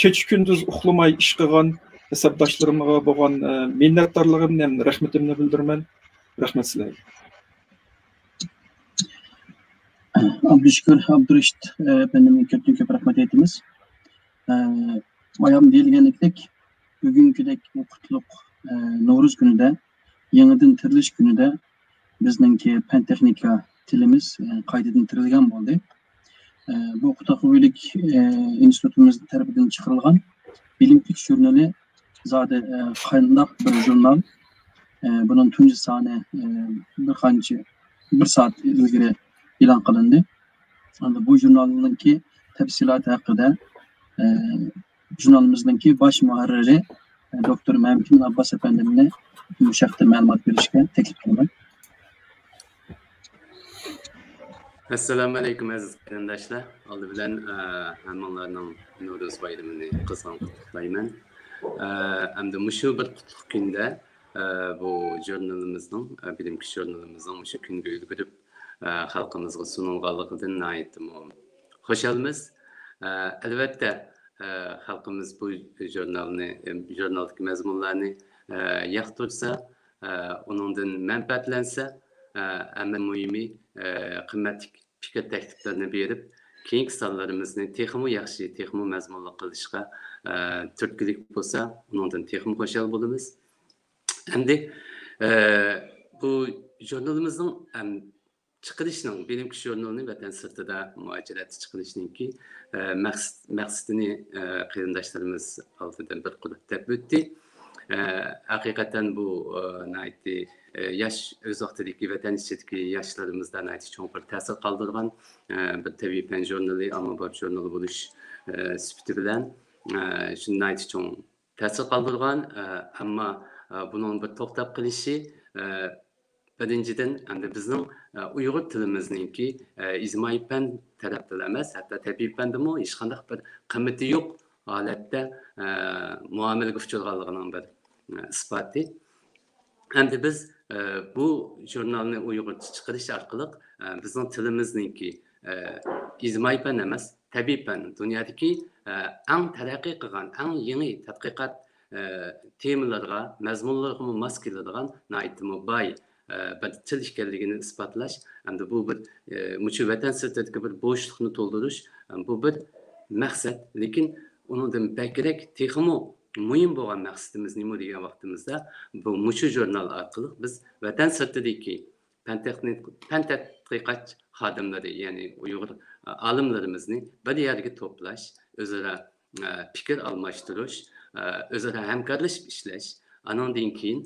kech kunduz uxlamay ish qilgan hisobdoshlarimga bo'lgan minnatdorligimni ham rahmatimni bildiraman. Rahmat sizlarga. Abdüşkür, Abdurrashid efendime köp rahmat etimiz. Bayam deyilganidek bugünküdek bu qutlug' Novruz günüde, yanıdan tirilish günüde bizningki pen texnika tilimiz qaytadan tirilgan bo'ldi. Bu Qutlug'lik institutimiz tarafidan chiqarilgan bilimlik jurnali zodi qandaq bir jurnal. Bunun tunji soni bir soat ilgari e'lon qilindi. Bu jurnalninki tafsiloti haqida jurnalimizningki bosh muharriri Doktor Mehmet Abbas efendimni bu şahta ma'lumot berishga taklif qilaman. Assalomu alaykum aziz qarindoshlar. Oldi bilan hammalarning Navro'z bayramini qizg'in qutlayman. Hamda mushu bir qutlug' kunda bu jurnalimizning, bilimki jurnalimizning mushu kunga ulgurib xalqimizga sunilganligidan aytdim. Xushalmiz. Albatta xalqimiz bu jurnaldagi mazmunlarni yoqtirsa, uningdan manfaatlansa, amma muhimi qimmatli fikr takliflarni berib, keyingi sonlarimizni texmo yaxshi, texmo mazmunli qilishga turtkilik bo'lsa, uningdan texmo qo'shal bo'lamiz. Endi bu jurnalimizning chiqarishning, bilimki jurnalning vatan sirtida muajalati chiqarishningki maqsadini qarindoshlarimiz oldidan bir qilib deb o'tdi. Haqiqatan bu yosh o'z vaqtidagi vatan ichidagi yoshlarimizdan cho'ng bir ta'sir qoldirgan bir tabiiy fan jurnali, ommabop jurnal bo'lish sifati bilan shunday cho'ng ta'sir qoldirgan, ammo buning bir to'xtab qilishi birinchidan endi bizning Uyg'ur tilimizningki ijtimoiy fan tarafdan emas, hatto tabiiy fandami hech qanday bir qimmati yo'q holatda muomalaga uchraganligining bir isboti. Endi biz bu jurnalni Uyg'urcha chiqarish orqali bizning tilimizningki ijtimoiy fan emas, tabiiy fan, dunyodagi eng taraqqiy qilgan, eng yangi tadqiqot temalarga, mazmunlarga mos keladigan boy bir til ekanligini isbotlash, endi bu bir mushu vatan sirtidagi bir bo'shliqni to'ldirish, bu bir maqsad, lekin undan bakrak texmo muhim bo'lgan maqsadimiz nima degan vaqtimizda bu mushu jurnal orqali biz vatan sirtidagi fan tadqiqot xodimlari, ya'ni Uyg'ur olimlarimizni bir yerga to'plash, o'zaro fikr almashtirish, o'zaro hamkorlashib ishlash, andan keyin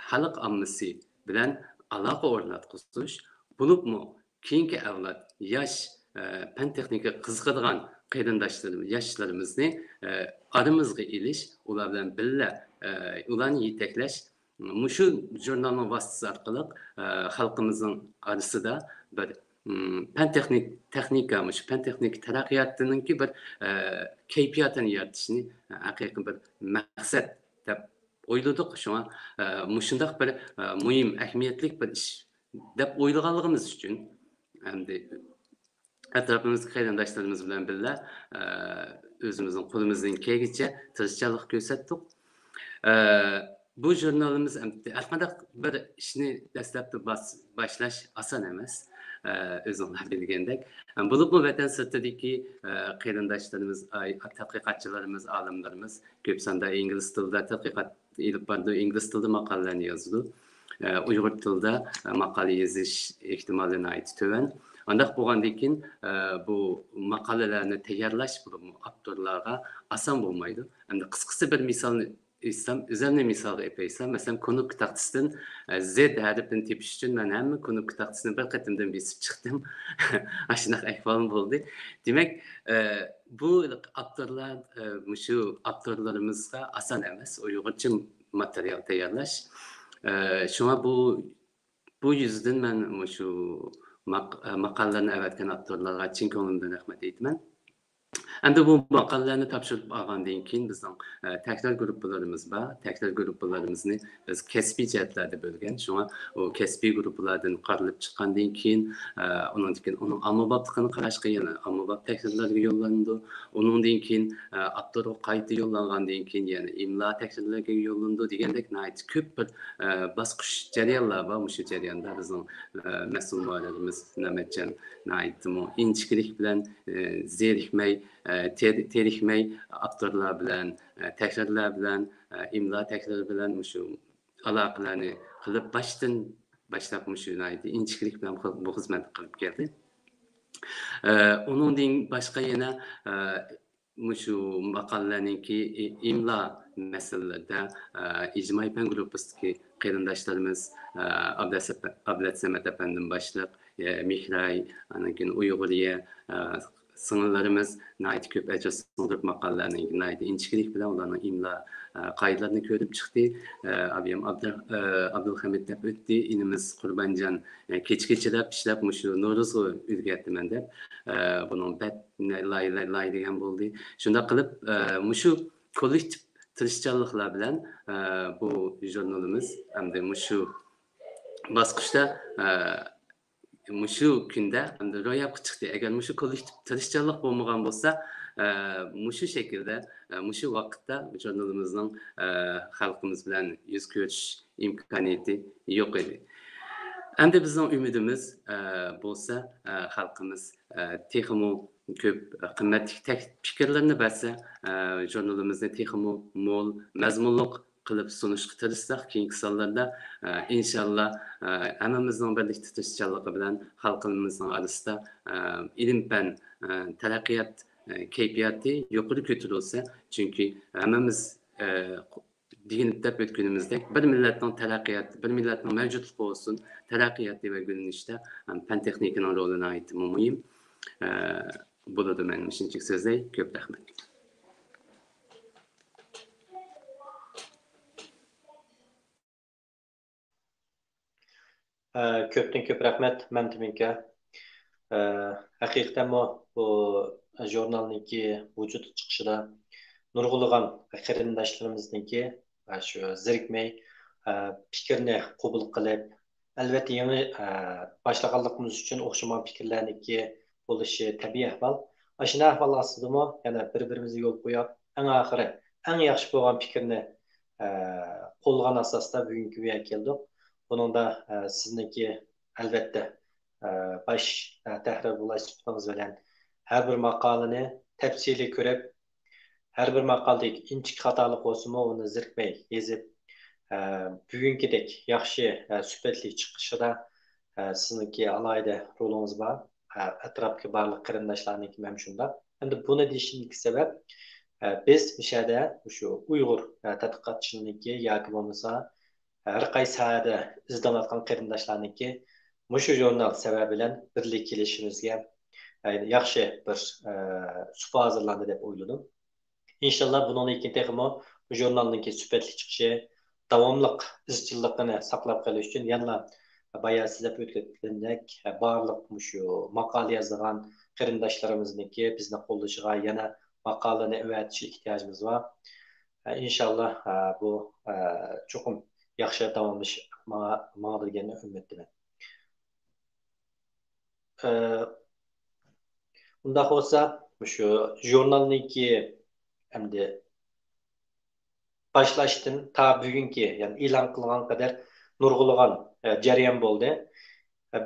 xalq ommasi bilan aloqa o'rnatqizish, bo'libmi keyingi avlod yosh fan texnika qiziqadigan qarindoshlarimiz, yoshlarimizni aramizga ilish, ular bilan birga ularni yetaklash, shu jurnalning vositasi orqali xalqimizning orasida bir fan texnika, shu fan texnik taraqqiyotininki bir kayfiyatini yaratishni haqiqiy bir maqsad deb o'yladik. Shunga shundoq bir muhim, ahamiyatli bir ish deb o'ylaganligimiz uchun hamda atrofimizda qarindoshlarimiz bilan birga o'zimizning qo'limizdan kelgancha tirishchilik ko'rsatdik. Bu jurnalimiz har qanday bir ishni dastlabda boshlash oson emas. O'zinglar bilgandek. Bo'lib vatan sirtidagi qarindoshlarimiz, tadqiqotchilarimiz, olimlarimiz ko'p sonda ingliz tilida tadqiqot ilib bordi, ingliz tilida maqolalarni yozdi. Uyg'ur tilida maqola yozish ehtimolini aytdi to'van. Andaq bo'lgandan keyin bu maqolalarni tayyorlash avtorlarga oson bo'lmaydi. Endi qisqasi bir misolni İslam üzerine misal epeyse, mesela konuk tahtısından Z harfini tepiş için ben hem konuk tahtısını bir katımdan besip çıktım. Aşınak ahvalım oldu. Demek bu aktorlar, şu aktorlarımızda asan emas, Uygurca materyal tayarlaş. Şuna bu yüzden ben şu makallarını evetken aktorlarga çin konumundan rahmet etmem. Endi bu maqolalarni topshirib olgandan keyin bizning takror gruppalarimiz bor. Takror gruppalarimizni biz kasbiy jihatlarda bo'lgan. Shunga u kasbiy gruppalardan qarilib chiqqandan keyin uning ommabopligini qarashga yana ommabop takrorlarga yo'llandi. Undan keyin avtorga qayta yo'llangandan keyin yana imlo takrorlarga yo'llandi degandek ko'p bir bosqich jarayonlar bor. Shu jarayonda bizning mas'ul muallimimiz Namatjon inchkilik bilan zerikmay terikmey aktorlar bilan, takrorlar bilan, imlo takrori bilan shu aloqalarni qilib boshlab shu inchkilik bilan bu xizmat qilib keldi. Undan boshqa yana shu maqolalarningki imlo masalalarida ijtimoiy fan gruppasidagi qarindoshlarimiz Ablat Samat apandan boshlab Mihray, andan keyin Uyg'uriya sınırlarımız nait köp əcə sınırlıq maqallarının nait inçkilik bilan onların imla qaydalarını görüp çıktı. Abiyam Abdülhamid dep ötdi. İnimiz Qurbancan keçirab işlep şu Novruz'u ülgətdi mən dep. Bunun bət lay degen boldu. Şunda qılıb şu kollektiv tirişçiliklar bilan bu jurnalimiz hamda şu basqışda şu günde ro'yobga chiqdi. Agar shu kollektiv tirishchilik bo'lmagan bo'lsa, shu shaklda, shu vaqtda jurnalimizning xalqimiz bilan yuz ko'rish imkoniyati yo'q edi. Endi bizning umidimiz bo'lsa, xalqimiz texmo ko'p qimmatli fikrlarni bersa, jurnalimizni texmo mo'l, mazmunliq qilib sunishga tirishsak, keyingi sonlarda inshaalloh hammamizning birlikda tirishchanligi bilan xalqimizning orasida ilm-fan taraqqiyot kayfiyati yuqori ko'tarilsa, chunki hammamiz deginib deb o'tganimizdek bir millatning taraqqiyoti, bir millatning mavjudligi bo'lsin, taraqqiyoti va gulinishda fan texnikaning rolini aytib muhim. Bo'ladi men shunchalik so'zlay, ko'p rahmat. Köpten köp rahmet Məntiminka. Haqiqatan bu jurnalniki vücut çıkışıda nurg'ulg'an qarindoshlarimizniki shu zirikmay fikirni qabul qilib, albatta yangi boshlaganligimiz uchun o'xshagan fikrlarniki bo'lishi tabiiy ahvol. Ashuna ahvol ostidami yana bir-birimizga yo'l qo'yib, eng oxiri eng yaxshi bo'lgan fikrni qo'lgan asosda bugungi kunga keldik. Bunun da sizniki elbette baş tahrir bulaştığınız bilen her bir makalını tepsili görüp her bir makaldaki inçik hatalık olsun mu onu zirkmey yazıp bugünkidek yaxşı süpetli çıkışı da sizinki alayda rolunuz var. Etrafki barlık qarindoshlarniki memşunda. Endi buni deyishimdagi sebep biz mishada şu Uyg'ur tadqiqotchiligi yoki bo'lmasa her qaysi sahada izlanayotgan qarindoshlarniki mushu jurnal sababi bilan birlik kelishimizga yaxshi bir supa hazırlandı deb o'yladim. İnşallah bununla keyin texmo bu jurnalninki süpetli chiqishi, davomliq izchilligini saqlab qolish uchun yana bayağı sizlab o'tgandek barliq shu maqola yozgan qarindoshlarimizniki bizni qo'llashiga yana maqolani o'rgatish ehtiyojimiz var. İnşallah bu cho'qim yaxshi davomlashmoqda degan umiddaman. Unda bo'lsa shu jurnalniki hamda başlaştın ta bugünkü yani ilan kılgan kadar nurgulagan jarayon bo'ldi.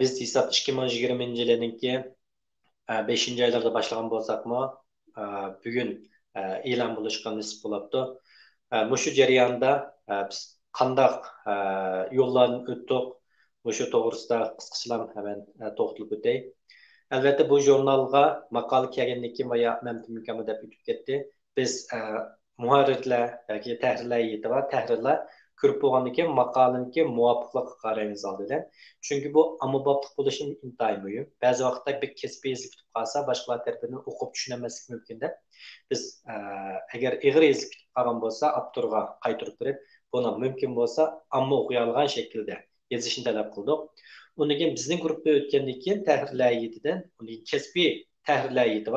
Biz hesap 2020 yılınki 5. aylarda başlagan bolsakmı bugün ilan buluşkan nisip bo'libdi. Muşu jarayonda biz qandaq yollardan o'tdik. Muşu to'g'risida qisqachalam hemen to'xtalib o'tay. Albatta bu jurnalga maqola kelgandan keyin baya mamnunman deb o'tib ketdi. Biz muharrirlar yoki tahrirlar yetib tahrirlar ko'rib bo'lgandan keyin maqolaniki muvofiqlikqa qaraymiz oldindan. Chunki bu ommaboplik bo'lishi intayin muhim. Ba'zi vaqtda bir kasbiy yozib bitib qolsa, boshqalar tarafidan o'qib tushunmaslik mumkin-da. Biz agar ig'ir yozib bitib qolgan bo'lsa, avtorga qaytarib berib, buni mumkin bo'lsa, ammo o'qiy olgan shaklda yozishni talab qildik. Undan keyin bizning guruhda o'tgandan keyin tahrirlar yetidan, uning kasbiy tahrirlar yetib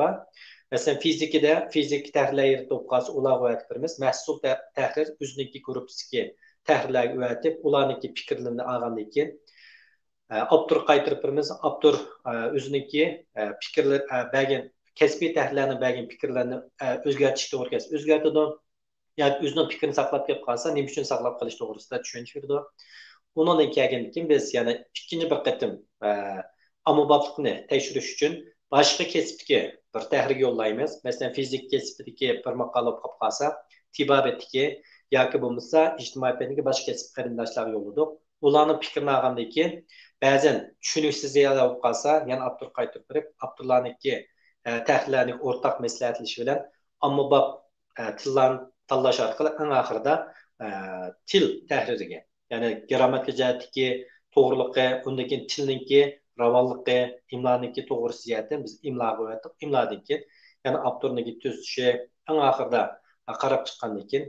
Mesela fizik tahrirler yeri qalsa ular öğretimiz məhsul tahrir üzünki grupdaki tahrirler öğretip ularniki fikirlerini alğandan keyin abdur qaytarıpmiz abdur üzünki fikirler bəgin kasbiy tahrirlarning bəgin fikirlerini o'zgartirish to'g'ri o'zgartirdi. Yani o'zining fikrini saqlab kelib qolsa, nima uchun saqlab qolish to'g'risida tushunch berdi. Undan keyin biz yana ikkinchi bir qatim ommaboplikni tekshirish uchun başqa kasbga bir tahrir yollaymiz. Mesela fizik kasbidagi bir maqola o'qib qolsa, tibobetdagi yoki bo'lmasa ijtimoiy fandagi boshqa kasb qarindoshlar yolladik. Ularning fikrini olgandan keyin ba'zan tushuniksiz yerlar bo'lib qolsa, yana avtor qaytarib berib, avtorlarniki tahrirlarni o'rtaq maslahatlashi bilan ommabop tillarni tanlash orqali eng oxirida til tahririga, ya'ni grammatik jihatdagi to'g'riliqi, undan keyin tilniki ravallıqı, imlaniki to'g'risi jihatdan biz imloga o'tib, imladan keyin ya'ni avtorniki tuzishi eng oxirida qarab chiqqandan keyin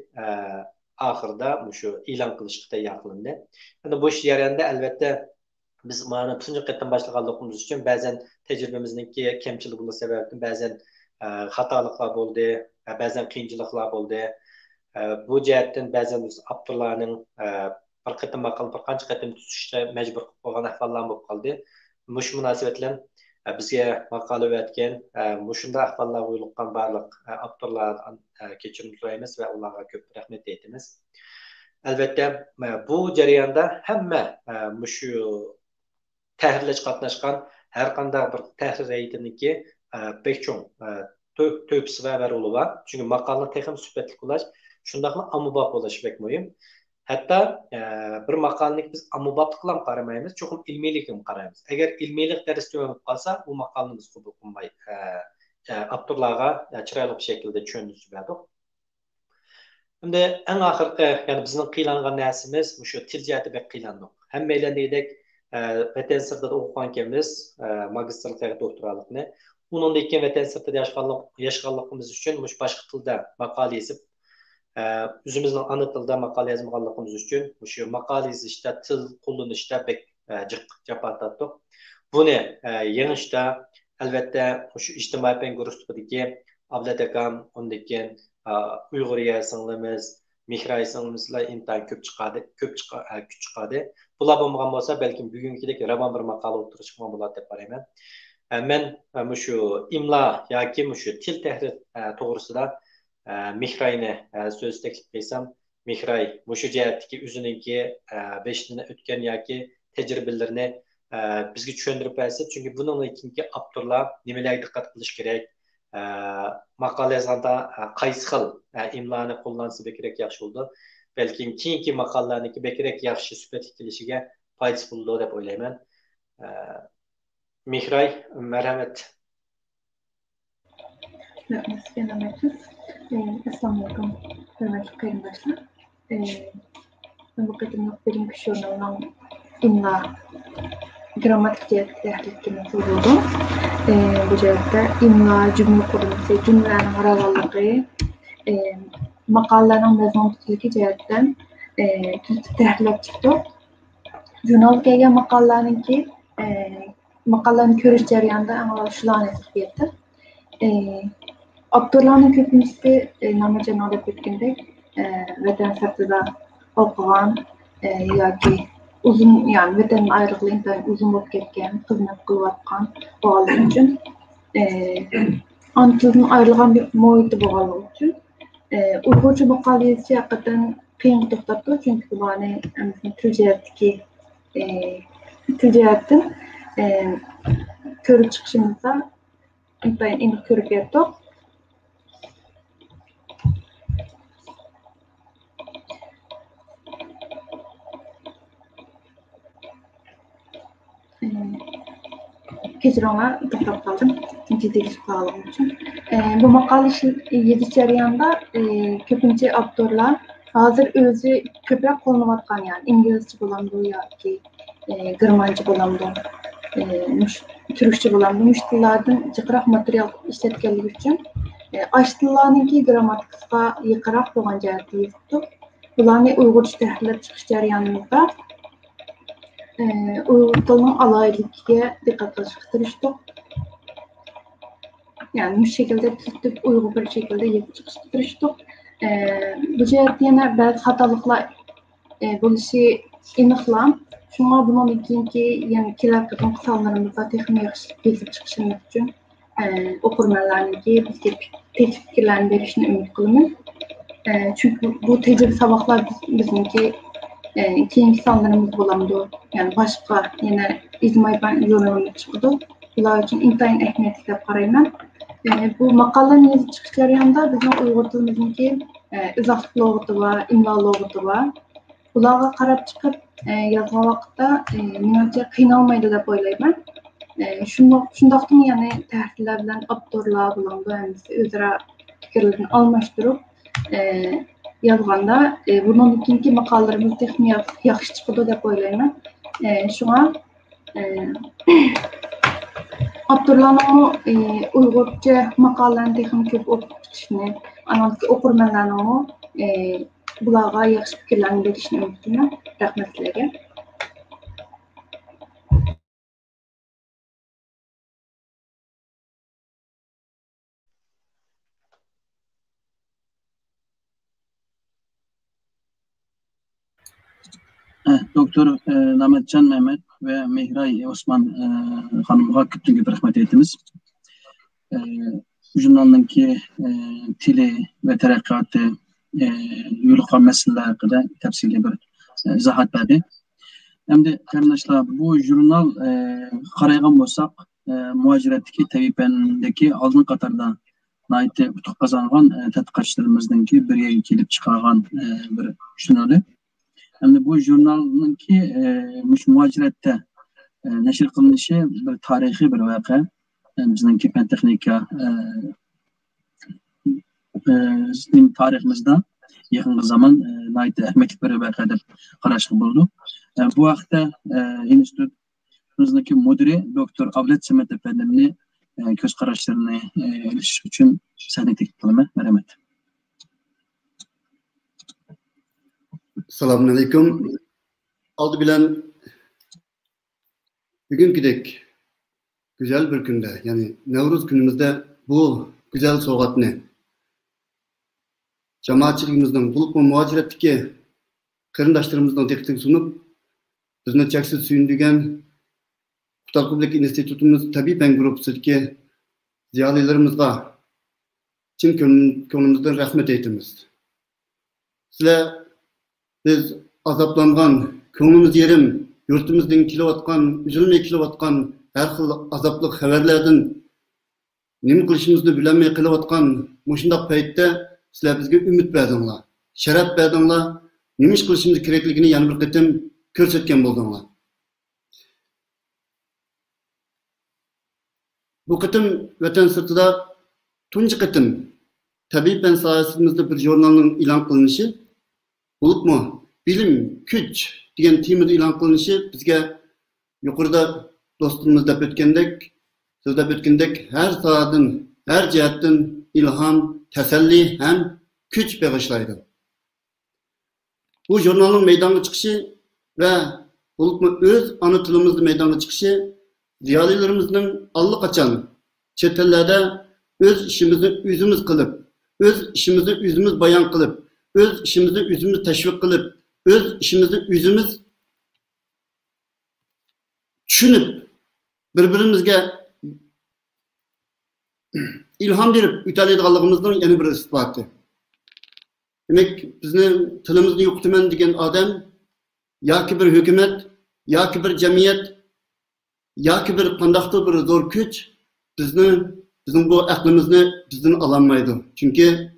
oxirida shu e'lon qilishga tayyor qilindi. Endi bu jarayonda albatta biz mana tunji qatdan boshlaganligimiz uchun ba'zan tajribamizniki kamchilik bo'lishi sababdan ba'zan xatoliklar bo'ldi, ba'zan qiyinchiliklar bo'ldi. Bu jihatdan ba'zan biz avtorlarning bir qatim maqola bir qancha qatim tuzishga majbur bo'lgan ahvollar bo'lib qoldi. Mush munosabat bilan bizga maqola o'tgan, mushunda ahvollarga yo'liqqan barliq avtorlardan kechirim so'raymiz va ularga ko'p rahmat aytamiz. Albatta bu jarayonda hamma mushu tahrirlash qatnashgan har qanday bir tahrir hay'atiniki pek cho'ng to'pisi va roli bor. Chunki maqolani texnik sifatli qilish, shundaqmi ommabop bo'lishi bek muhim. Hatta bir maqolani biz ommaboplik bilan qaramaymiz, cho'qim ilmiylik bilan qaraymiz. Agar ilmiylik darsi bo'lib qolsa, bu maqolani biz qabul qilmay avtorlarga chiroyli shaklda tushuntirib berdik. Endi eng oxirgi, ya'ni bizning qiylangan narsamiz shu til jihatida qiylandik. Hammalarningdek vatan sirtida o'qigan ekanmiz, magistrlik va doktorlikni. Undan keyin vatan sirtida yashaganligimiz uchun boshqa tilda maqola yozib o'zimizning ana tilda maqola yozmaganligimiz uchun shu maqola yozishda til qo'llanishda bek jiq jafo tortdik. Buni yig'ishda albatta shu ijtimoiy fan guruhidagi Ablat akam, undan keyin Uyg'uriya singlimiz, Mihray singlimizlar intayin ko'p chiqadi. Bular bo'lmagan bo'lsa, balkim bugungidek ravon bir maqola o'tirishga bo'ladi deb qarayman. Men shu imlo yoki shu til tahrir to'g'risida Mihrayni so'z taklif qilsam, Mihray shu jihatdagi o'zininki 5 yilni o'tgan yoki tajribalarini bizga tushuntirib bersa, chunki bundan keyingi avtorlar nimalarga diqqat qilish kerak, maqola yozganda qaysi xil imloni qo'llansa bekrak yaxshi bo'ldi. Balkim keyingi maqolalarniki bekrak yaxshi sifatli kelishiga foydasi bo'ladi deb o'ylayman. Mihray, marhamat. Assalomu alaykum, hurmatli qarindoshlar. Bu qatimliq birinchi jurnalning imlo grammatik tehditini buldum. Bu cihette imla, cümle kurulması, cümlelerin aralığı, makalelerin mezunlukdaki cihetten tehditler çıktı. Jurnalga maqolalarniki maqolalarni ko'rish jarayonida shularni etib berdi. Avtorlarning ko'pinchisi Namirjon olib o'tgandek vatan sirtida o'qigan yoki uzun yani vatandan ayrılıqdan uzun bo'lib ketgan, xizmat qilayotgan o'g'illar uchun ana tilidan ayrilgan bir muhiti bo'lganligi uchun Uyg'urcha maqola yozish haqiqatan qiyin to'xtatdi, chunki bularni til jihatdan ko'rib chiqishimizda intayin endi ko'rib berdik. Kechiringlar, to'xtab qoldim. Jiddiy qolganim uchun. Bu maqola yozish jarayonida ko'pincha avtorlar hozir o'zi ko'proq qo'llanayotgan, yani inglizcha bo'lamdi yoki germancha bo'lamdi, turkcha bo'lamdi, mush tillardan jiqroq material ishlatganligi uchun ash tillarniki grammatikasiga yaqinroq bo'lgan jihatda yozdik. Bularni uyg'urcha tahlil chiqish jarayonida Uyghur tilining alayligiga diqqat qilishga tirishdik. Yani bu şekilde tutup Uyghur bir şekilde yapıp çıkışga tirishdik. Bu jihatda yana ba'zi xatoliklar bo'lishi aniqlam. Shunga bundan keyingi yana kelayotgan sonlarimizda texnik yaxshi bezib chiqishimiz uchun o'qirmanlarniki bizga teklif fikrlarni berishini umid qilaman. Chunki bu tejriba saboqlar bizniki keyingi sonlarimiz bo'lamdi. Yani boshqa yana ijtimoiy yo'nalishga chiqadi. Bular uchun intayin ahamiyatli deb qarayman. Bu maqolani yozib chiqish jarayonida bizning Uyg'ur tilimizniki izohlik lug'ati va imlo lug'ati va ularga qarab chiqib yozgan vaqtda menimcha qiynalmaydi deb o'ylayman. Shundoqdan yana tahdidlar bilan avtorlar bilan o'zaro fikrlarni almashtirib yozganda bundan keyingi maqolalarimiz texnik yaxshi chiqadi deb o'ylayman. Shunga avtorlarning Uyg'urcha maqolalarni texnik ko'p o'qib chiqishni, anadagi o'qirmanlarning bularga yaxshi fikrlarni berishni umid qilaman. Rahmat sizlarga. Doktor Nametcan Mehmet ve Mihray Osman hanım'a bütün gibi rahmet etimiz. Jurnalınki tili ve terakkatı yo'liqqan masalalar haqida tafsiliy bir izohat berdi. Endi qarindashlar, bu jurnal qaraygan bo'lsak, muajiratdagi tavifandagi oldin qatorda naytı utuq qozongan tadqiqotchilarimizningki bir yerga kelib chiqargan bir jurnali. Endi bu jurnalninki muajiratda nashr qilinishi bir tarixiy bir voqea. Bizningki fan texnika tariximizda yaqinqi zaman naytı ahmetli bir voqea deb qarashga bo'ldi. Bu vaqtda institutimizniki mudiri doktor Avlet Samet efendimni ko'z qarashlarini ilishish uchun sahnaga taklif qilaman. Rahmat. Assalomu alaykum. Oldi bilan bugünkidek güzel bir günde, yani Nevruz günümüzde bu güzel sovg'atni jamoatchiligimizning bulup muajiratdagi qarindoshlarimizni diqqatiga sunib, bizni cheksiz suyundigan Qutalqulik institutimiz tabiiy fan gruppasidagi ziyolilarimizga chin ko'nglimizdan rahmat aytamiz. Sizlar biz azaplangan, ko'nglimiz yerim, yurtimizdan kelayotgan, üzülmey kelayotgan her xil azaplı xabarlardan nima qilishimizni bilolmay qilayotgan mushundaq paytda sizlar bizga umid berdinglar, sharaf berdinglar, nima ish qilishimiz kerakligini yana bir qatim ko'rsatgan bo'ldinglar. Bu qatim vatan sirtida tunji qatim tabiiy fan sohasimizda bir jurnalning e'lon qilinishi, bo'libmi bilim, kuch degan temada e'lon qilinishi bizga yukarıda dostumuz da ötkendek, sözde ötkendek her saatın, her cihetten ilham, teselli hem güç bağışlaydı. Bu jurnalın meydana çıkışı ve öz ana tilimizde meydana çıkışı ziyalilerimizin allakaçan chet ellerde öz işimizni özümüz kılıp, öz işimizni özümüz bayan kılıp, öz işimizni özümüz teşvik kılıp, öz işimizni özümüz düşünüp birbirimizge ilham verip ütäleydiganlygymyzdyn ýene bir ispaty. Demek bizning tilimizni yo'qotaman degan odam yoki bir hökümet, yoki bir jamiyat, yoki bir qandaqdir bir zo'r kuch bizning bu aqlimizni bizden alanmaydı. Çünkü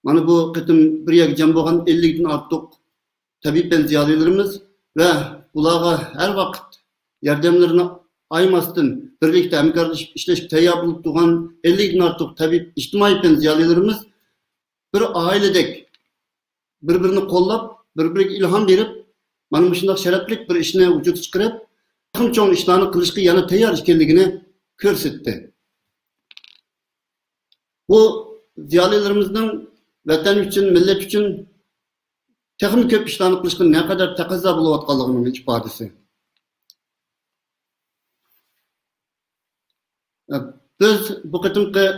mana bu qitim bir ýerge jam bolgan 50 dan artyk tabip ben ziyalilerimiz ve bularga her wagt yardımlarını aymasdan birlikte hemkarlaşıp işleşip tayyor bulup durgan 50 dan artyk tabip ijtimai ben ziyalilerimiz bir ailedek birbirini kollap, birbiriga ilham berip, mana şunday şereflik bir işine vücut çıkarıp, hem çoğun işlerini kılışkı yana tayyor işkenligini körsetdi. Bu ziyalilerimizin vatan üçün, millet üçün texmi köp işlerini kılışkı ne kadar takazza buluvatkalığının ifadesi. Biz bu qitimki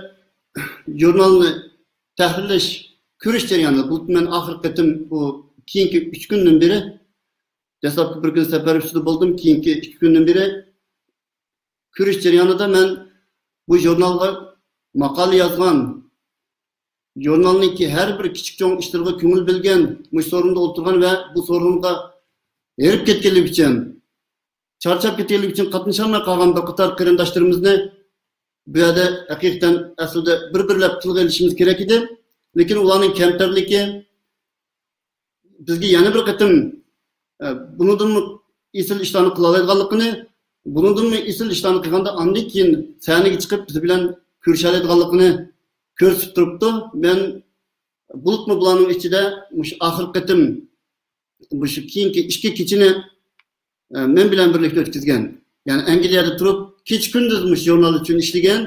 jurnalni tahrirleş Körüş jarayonida bu men ahir qitim bu keyinki 3 günden beri dastlabki bir gün safar ustida boldim, keyinki 2 günden beri körüş jarayonida men bu jurnalga maqala yazgan, jurnalniki her bir kichik cho'ng ishlarga ko'ngil bilgan, mush sorunda o'tirgan ve bu sorunga erip ketganlik uchun, charchab ketganlik uchun qatnasholmay qolgan bir qator qarindoshlarimizni bu yerda haqiqatan aslida bir-birlab tilga ilishimiz kerak edi. Lekin ularning kamtarligi bizga yana bir qitim bundan isil ishlarni qila oladiganligini, bundan isil ishlarni qilganda andan keyin sahnaga chiqib biz bilan ko'risha oladiganligini ko'rsatib turibdi. Men bulutmi bularning ichida mush oxirgi qitim mush keyingi ishki kechini men bilan birlikda o'tkazgan. Ya'ni Angliyada turib kech kunduz mush jurnal uchun ishlagan.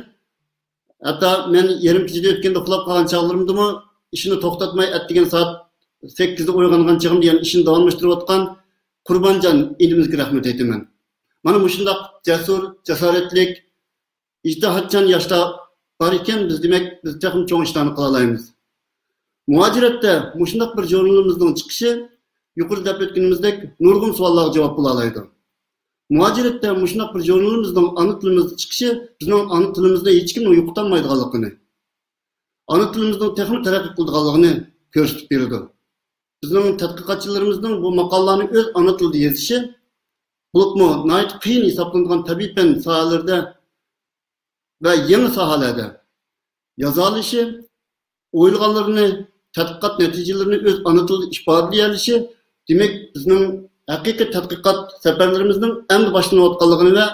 Hatta men yerim kechida o'tganda uxlab qolgan chog'larimdimi ishini to'xtatmay atdigan soat 8 da uyg'ongan chog'imda yana ishini davomlashtirib atgan Qurbonjon elimizga rahmat aytaman. Mana bu shunday jasur, jasoratlik, ijtihodchan yoshlar bor ekan, biz demak biz texnik cho'ng ishlarni qila olamiz. Muajiratda shunday bir jurnalımızın chiqishi yuqorida deb o'tganimizdek nurg'un savollarga javob bo'la oladi. Muajiratda shunday bir jurnalımızın ana tilimizda chiqishi bizning ana tilimizda hech kim yo'qotolmaydiganligini, ana tilimizning texnik taraqqi qilganligini ko'rsatib berdi. Bizning tadqiqotchilarimizning bu maqolalarni o'z ana tilida yozishi bulutmu nayt qiyin hisoblangan tabiiy fan sohalarida ve yeni sohalarda yazalishi, o'ylaganlarini, tadqiqot natijalarini o'z ana tilida ifodalashi demak bizning haqiqiy tadqiqot safarlarimizning endi boshlanayotganligini ve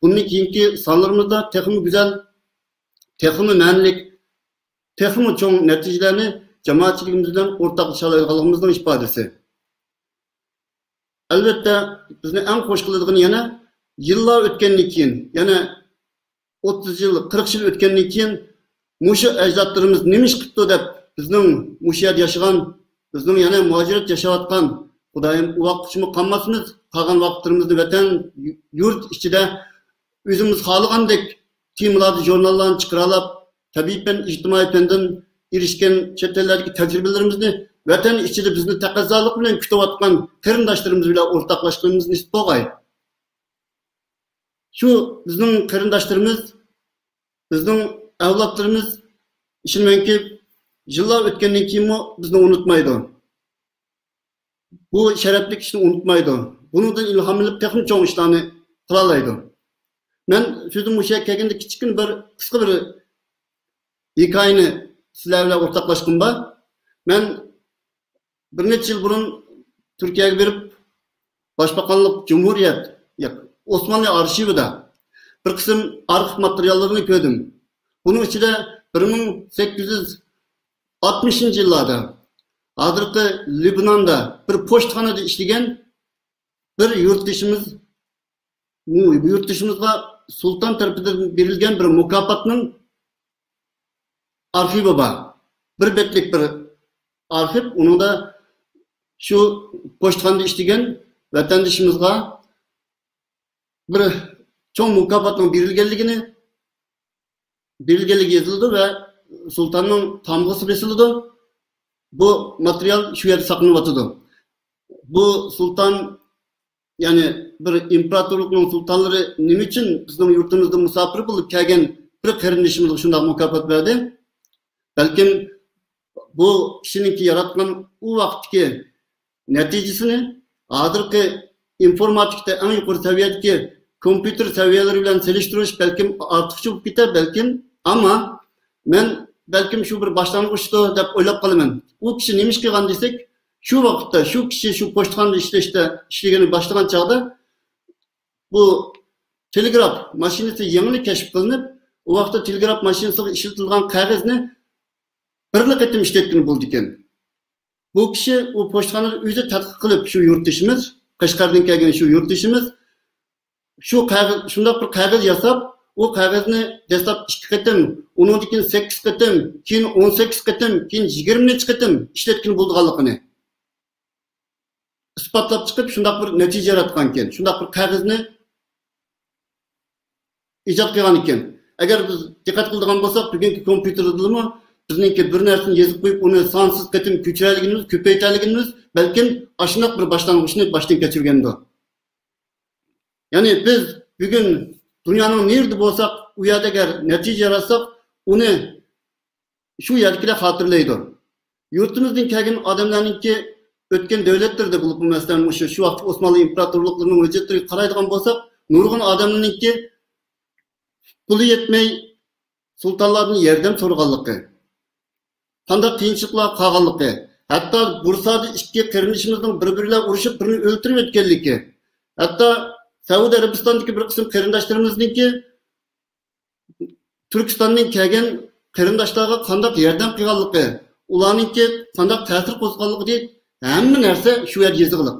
bundan keyingi sonlarimizda texmi güzel, texmi ma'nilik, texmi cho'ng natijalarni jamoatchiligimiz bilan o'rtoqlasha oladiganligimizning ifodasi. Albatta bizni eng xush qiladigan yana yillar o'tgandan keyin, yana 30 yil, 40 yil o'tgandan keyin mushu ajdodlarimiz nima ish qildi deb bizning mushu yerda yashagan, bizning yana muajirat yashayotgan Xudoyim u vaqtimi qolmasmiz, qolgan vaqtlarimizni vatan, yurt ichida o'zimiz xohlagandek temalarda jurnallarni chiqarib, tabiiy fan, ijtimoiy fandan erishgan chet ellardagi tajribalarimizni vatan ichida bizni taqozolik bilan kutayotgan qarindoshlarimiz bilan o'rtoqlashganimizni isto'g'ay. Shu bizning qarindoshlarimiz, bizning avlodlarimiz ishonmanki yillar o'tgandan keyin bizni unutmaydi. Bu şereflik işini unutmaydı. Bundan ilham alıp texnik çoğun işlerini kılalaydı. Ben sözüm bu şeye kelgende küçükün bir kısa bir hikayeni sizlerle ortaklaştım ba. Ben bir neçe yıl burun Türkiye'ye verip Başbakanlık Cumhuriyet Osmanlı arşivide bir kısım arşiv materyallerini gördüm. Bunun içinde 1860 yıllarda Hazırki Lübnan'da bir poçtxanada işleyen bir yurtdaşımız bu yurtdışımızga sultan tarafından verilgen bir mukafotning arxivi var. Bir betlik bir arxiv. Uningda şu pochtaxonada ishlagan vatandoshimizga bir cho'ng mukofotning berilganligi yozildi ve sultanning tamg'isi besildi. Bu material şu yerde saklanıvatıdı. Bu sultan yani bir imparatorlukning sultanları nima için bizning yurtimizda musafir bo'lib kelgan bir qarindishimizga shunday mukofot berdi. Balkim bu kishininki yaratgan u vaqtdagi natijasini hozirgi informatikda eng yuqori saviyadagi kompyuter saviyalari bilan selishtirish balkim ortiqcha bo'lib ketar balkim, ammo men balkim shu bir boshlang'ichda deb o'ylab qolaman. U kishi nima ish qilgan desak, şu vaqtda şu kishi shu pochtaxonada ishlagani boshlagan chog'da bu telegraf mashinasi yangi kashf qilinib, u vaqtda telegraf mashinasiga ishlatilgan qog'ozni bir qatim ishlatgan bo'ldi ekan. Bu kishi u pochtaxonada o'zi tadqiq qilib shu yurtdishimiz, Qashqardan kelgan shu yurtdishimiz shu qog'oz shunday bir qog'oz yasab, o qog'ozni dastlab 2 qatim, undan keyin 8 qatim, keyin 18 qatim, keyin 20 qatim ishlatgan bo'lganligini isbotlab chiqib shunday bir natija yaratgan ekan. Shunday bir qog'ozni ijod qilgan ekan. Agar biz diqqat qiladigan bo'lsak, bugungi kompyuterda bizningki bir narsani yozib qo'yib, uni sonsiz qatim ko'chirganligimiz, ko'paytirganligimiz balkim ashunday bir boshlang'ichni boshdan kechirgandi. Ya'ni biz bugun dunyoning nerede bo'lsak, u yerda agar natija yaratsak, uni shu yerdagilar xotirlaydi. Yurtimizdan kelgan odamlarningki o'tgan davlatlarda bo'lib, masalan, shu vaqt Osmanlı imparatorluklarining vaziyatiga qaraydigan bo'lsak, nurg'un odamlarningki puli yetmay sultonlarning yordam so'raganligi, qanday qiyinchiliklar qolganligi, hatto Bursada ikki qarindishimizning bir-birlar urushib birini o'ldirib o'tganligi, hatto Saudiya Arabistondagi bir qism qarindoshlarimizningki Turkistondan kelgan qarindoshlarga qanday yordam qilganligi, ularningki qanday ta'sir qo'zg'alganligi hamma narsa shu yerda yozilgan.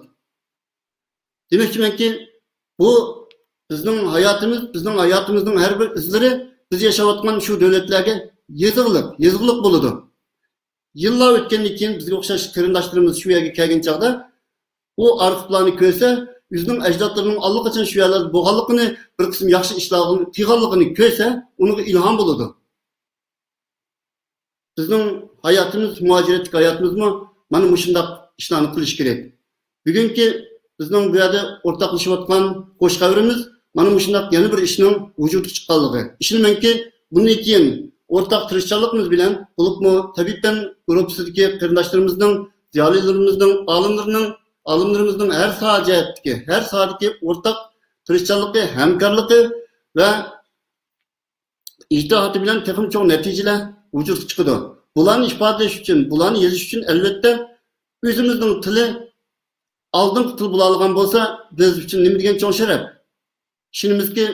Demakchimanki, bu bizning hayotimizning har bir izlari biz yashayotgan shu davlatlarga yozilib bo'ladi. Yillar o'tgandan keyin bizga o'xshash qarindoshlarimiz shu yerga kelgan chog'da u arxivlarni ko'rsa, bizning ajdodlarning allaqachon shu yerlarda bo'lganligini, bir qism yaxshi ishlarni qilganligini ko'rsa, unga ilhom bo'ladi. Bizning hayotimiz, muhojiratlik hayotimizmi mana shunday ishlarni qilish kerak. Bugungi bizning bu yerda o'rtoqlashayotgan qo'shqavrimiz mana shunday yana bir ishning vujudga chiqqanligi. Ishonmanki, bundan keyin o'rtaq tirishchiligimiz bilan bo'libmi tabibdan guruhidagi qarindoshlarimizning, ziyolilarimizning, olimlarimizning her sohadagi o'rtaq tirishchilik, hamkorligi va ijtihodi bilan texnik cho'ng natijalar vujudga chiqadi. Bularni ifodalash uchun, bularni yozish uchun albatta o'zimizning tili oldingi til bo'la olgan bo'lsa, biz uchun nima degan cho'ng sharaf. Ishonimizki,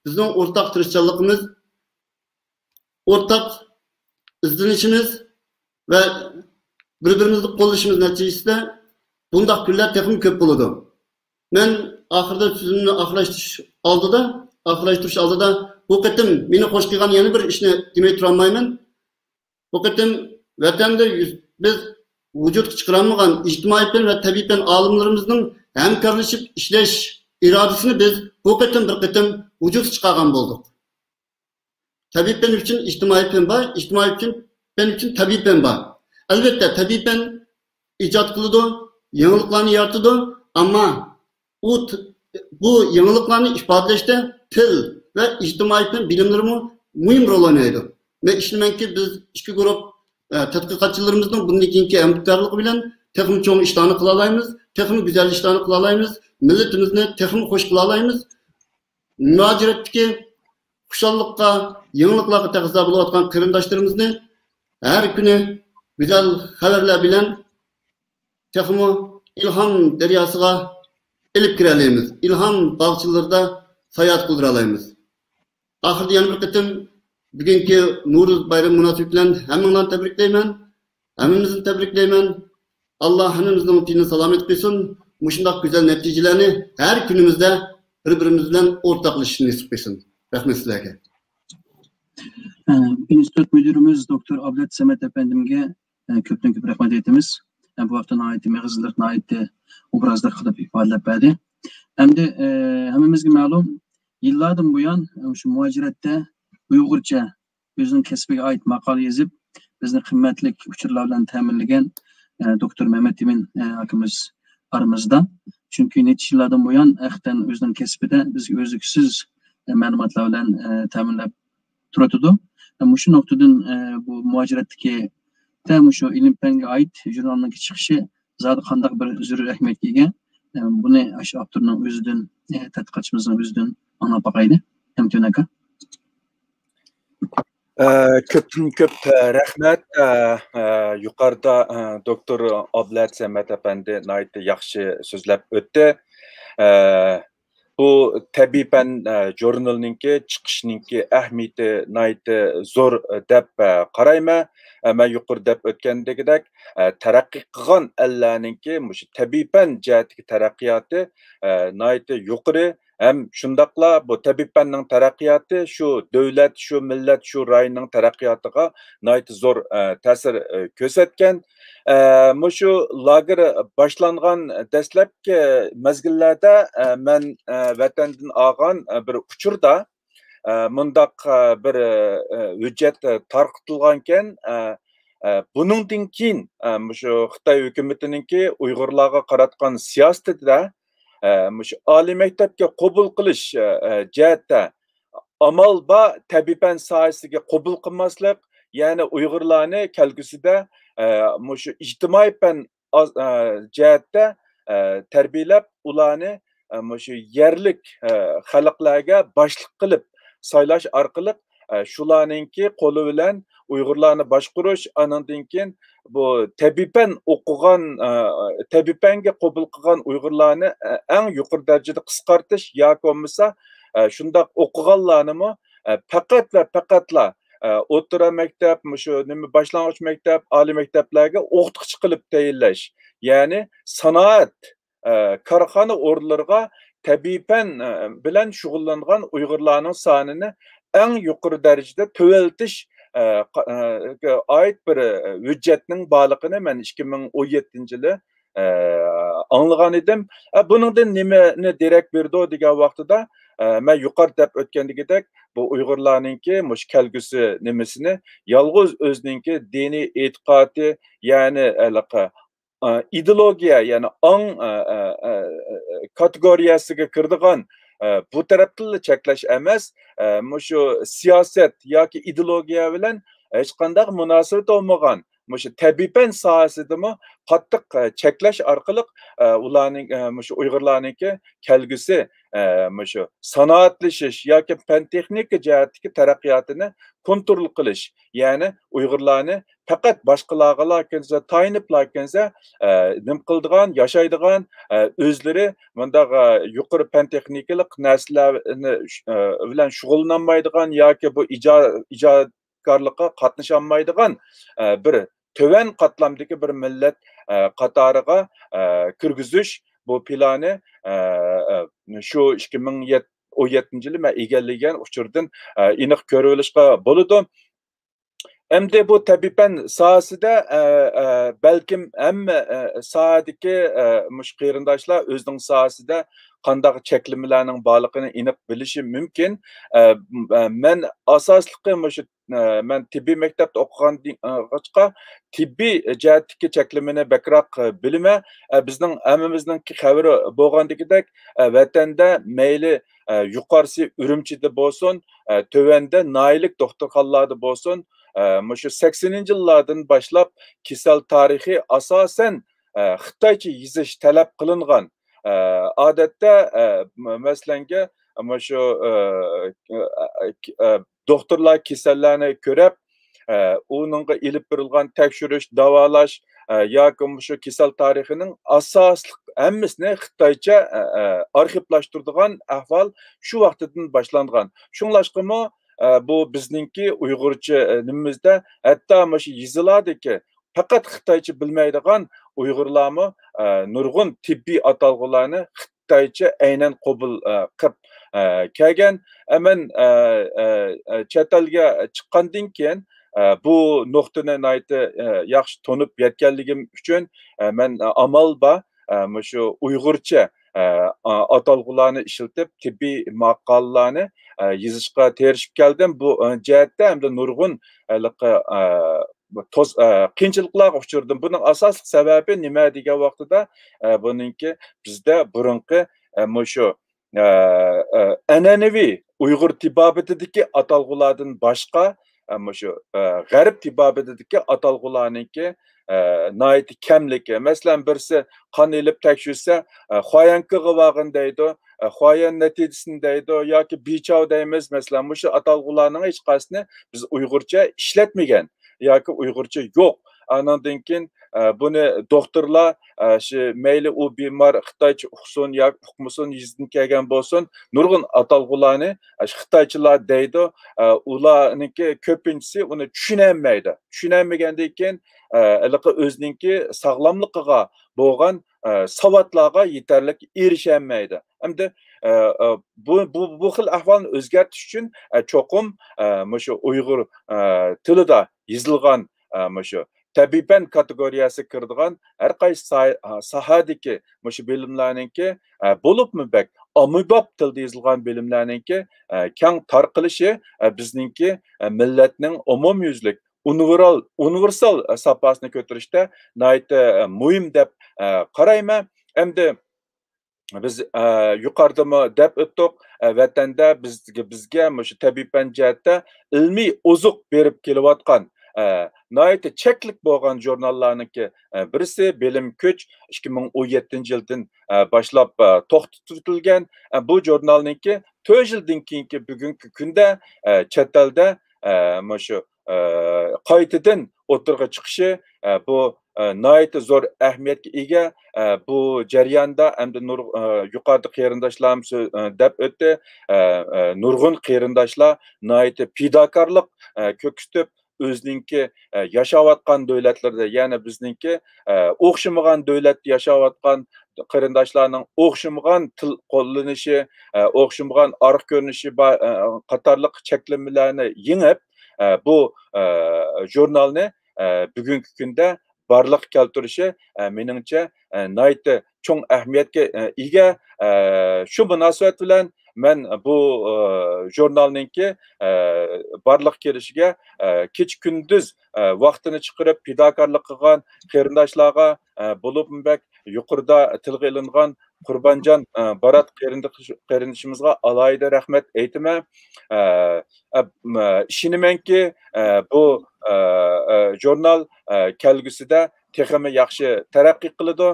bizning o'rtaq tirishchiligimiz, o'rtaq izlanishimiz va bir-birimizni qo'llashimiz natijasida bunday kunlar texnik ko'p bo'ladi. Men oxirida so'zimni oxirlashtirish oldida bu qatim meni xo'sh qilgan yana bir ishni demay tura olmayman. Bu qatim vatanda biz vujudga chiqarolmagan ijtimoiy fen va tabiiy fen olimlarimizning hamkorlashib ishlash irodasini biz bu qatim bir qatim vujudga chiqargan bo'ldik. Tabiiy fen uchun ijtimoiy fen bor, ijtimoiy fen uchun tabiiy fen bor. Albatta tabiiy fen ijod qiladi, yangiliklarni yaratadi, ammo bu yangiliklarni ifodalashda til va ijtimoiy fen bilimlari muhim rol o'ynaydi. Men ishonmanki, biz ikki guruh tadqiqotchilarimizning bundan keyingi hamkorligi bilan texnik cho'ng ishlarni qila olamiz, texnik go'zal ishlarni qila olamiz, millatimizni texnik xo'sh qila olamiz. Muhojiratdagi xushallikqa, yangiliklarga taqozo bo'layotgan qarindoshlarimizni har kuni go'zal xabarlar bilan texmo ilhom daryosiga elib kira olamiz. İlhom bog'chilarida sayohat qildira olamiz. Oxirida yana bir qatim bugungi Nuruz bayrami munosabati bilan hammanglarni tabriklayman. Hammamizni tabriklayman. Alloh hammamizning dinini salomat qilsin. Mushundaq go'zal natijalarni har kunimizda bir-birimiz bilan o'rtoqlashishni nasib qilsin. Rahmat sizlarga. İnstitut müdürümüz Doktor Ablet Samet Efendim'e köpten köp rahmet etimiz. Bu vaqtdan ait mağazalardan ait obrazlar qilib ifodalab berdi. Hem de hammamizga ma'lum yillardan buyon shu muajiratda Uyg'urcha o'zining kasbiga ait maqola yozib, bizni qimmatli uchurlar bilan ta'minlagan Doktor Mehmet Emin akamiz aramizda. Çünkü necha yillardan buyon haqiqatan o'zining kasbida bizga uzluksiz ma'lumotlar bilan ta'minlab turadi. Shu noktadan bu muajiratdagi şu ilim fanga ait jurnalning chiqishi zodi qandaq bir zarur ahamiyatga ega. Buni shu avtorning o'zidan, tadqiqotchimizning o'zidan anglab boqaylik. Hamton aka. Köptün köp rahmet. Yukarıda Doktor Ablet Samet Efendi nayt yaxşı sözlep ötdi. Bu tabii ben jurnalninki chiqishninki ahamiyati nayt zo'r deb qarayman. Men yuqori deb o'tgandagidek taraqqiy qilgan allarninki shu tabiiy fan jihatdagi taraqqiyoti nayt yuqori. Hem şundaqla bu tabiiy fanning taraqqiyoti shu davlat, shu millat, shu rayonning taraqqiyotiga nayt zo'r ta'sir ko'rsatgan. Shu lager boshlangan dastlabki mezgillarda men vatandan olgan bir uchurda mundaq bir hujjat tarqatilganken buningdan keyin shu Xitoy hukumatiningki Uyg'urlarga qaratgan siyosatida shu oliy maktabga qabul qilish jihatda amal ba tabiiy fan sohasiga qabul qilmaslik, ya'ni Uyg'urlarni kelgusida shu ijtimoiy fan jihatda tarbiyalab ularni shu yerlik xalqlarga boshliq qilib saylash orqali shularninki qo'li bilan Uyg'urlarni boshqarish, anandan keyin bu tabiiy fan o'qigan, tabiiy fanga qabul qilgan Uyg'urlarni eng yuqori darajada qisqartish yoki bo'lmasa shundoq o'qiganlarni faqat va faqatla o'rta maktab, shu nima boshlang'ich maktab, oliy maktablarga o'qituvchi qilib tayinlash, ya'ni sanoat korxona o'rinlariga tabiiy fan bilan shug'ullangan Uyg'urlarning sonini eng yuqori darajada to'valtish ait bir hujjatning borligini men 2017-yili anglagan edim. Buningdan nimani derak berdi degan vaqtida men yuqori deb o'tgandagidek bu Uyg'urlarninki mush kelgusi nimasini yolg'iz o'zininki diniy e'tiqodi, ya'ni ideologiya, ya'ni ong kategoriyasiga kirdigan bu tarafdan cheklash emas, shu siyosat yoki ideologiya bilan hech qanday munosabat olmagan shu tabiiy fan sohasidami qattiq cheklash orqali ularning shu Uyg'urlarningki kelgusi shu sanoatlashish yoki fan texnika jihatdagi taraqqiyotini kontrol qilish, ya'ni Uyg'urlarni faqat boshqalarga tayinib nim qildigan, yashaydigan o'zlari bundaq yuqori fan texnikalik narsalar bilan shug'ullanmaydigan yoki bu ijodkorlikqa qatnasholmaydigan bir töven qatlamdagi bir millat qatoriga kirgizish bu plani shu 2017-yili men egallagan uchurdan aniq ko'rib olishga bo'ladi. Endi bu tabiiy fan sohasida balkim hamma sohadagi mush qarindoshlar o'zining sohasida qanday cheklamalarning borligini aniq bilishi mumkin. Men asosliqi men tibbiy maktabda o'qiganga tibbiy jihatdagi cheklamani bakroq bilaman. Bizning hammamizning xabari bo'lgandagidek vatanda mayli yuqorisi Urumchida bo'lsin, tövanda Naylik doktorxonalarda bo'lsin, shu 80-yillardan boshlab kasal tarixi asosan Xitoycha yozish talab qilingan. Odatda masalanga shu doktorlar kasallarni ko'rib, uningga ilib berilgan tekshirish, davolash yoki shu kasal tarixining asosli hammasini Xitoycha arxivlashtiradigan ahvol shu vaqtdan boshlangan. Shunglashqimi bu bizningki Uyg'urcha nimamizda hatto shu yozilardagi faqat Xitoycha bilmaydigan Uyg'urlarmi nurg'un tibbiy atalg'ularni Xitoycha aynan qabul qilib kelgan. Hemen chet elga chiqqandan keyin bu nuqtani yaxshi tunib yetganligim uchun men amal bor shu Uyg'urcha atalg'ularni ishlatib tibbiy maqolalarni yozishga terishib keldim. Bu jihatda hamda nurg'un qiyinchiliklarga uchirdim. Buning asosli sababi nima degan vaqtida buningki bizda burunqi shu an'anaviy Uyg'ur tibobitidagi atalg'ulardan boshqa shu g'arb tibobitidagi atalg'ularniki nayt kamligi. Masalan, birisi qon elib tekshirsa, xoyanki g'ivag'in deydi, xoyan natijasini deydi yoki bichov deymiz. Masalan, shu atalg'ularning hech qaysini biz Uyg'urcha ishlatmagan yoki Uyg'urcha yo'q. Andan keyin buni doktorlar shu mayli u bemor Xitoycha uqsin yoki uqmasin yuzdan kelgan bo'lsin, nurg'un atalg'ularni Xitoychalar deydi. Ularniki ko'pinchisi uni tushunolmaydi. Tushunolmagandan keyin o'zininki sog'lomligiga bo'lgan savodlarga yetarli erisholmaydi. Hamda bu xil ahvolni o'zgartirish uchun cho'qim shu Uyg'ur tilida yozilgan shu tabiban kategoriyasi kirdigan har qaysi sohadagi shu bilimlarninki bo'libmi bak ommabop tilda yozilgan bilimlarninki keng tarqalishi bizningki millatning umumyuzlik universal sapasini ko'tarishda nayta muhim deb qarayman. Hamda biz yuqoridami deb o'tdik, vatanda bizga shu tabiban jihatda ilmiy ozuq berib kelayotgan nayta cheklik bo'lgan jurnallarniki birisi Bilim Kuch 2017-yildan boshlab to'xtatilgan. Bu jurnalniki 4 yildan keyingi bugungi kunda chet elda shu qaytadan o'tirg'a chiqishi bu nayta zo'r ahamiyatga ega. Bu jarayonda hamda yuqorida qarindoshlarimiz deb o'tdi, nurg'un qarindoshlar nayta fidokorlik ko'ksitib o'zininki yashayotgan davlatlarda, ya'ni bizningki o'xshamagan davlatda yashayotgan qarindoshlarning o'xshamagan til qo'llanishi, o'xshamagan orq ko'rinishi qatorliq cheklanmalarni yengib bu jurnalni bugungi kunda barliq keltirishi meningcha nayta cho'ng ahamiyatga ega. Shu munosabat bilan men bu jurnalninki barliq kelishiga kech kunduz vaqtini chiqarib fidokorlik qilgan qarindoshlarga bo'libmi yuqorida tilga ilingan Qurbanjon Barat qarindishimizga alohida rahmat aytaman. Ishonamanki bu jurnal kelgusida texmi yaxshi taraqqiy qiladi.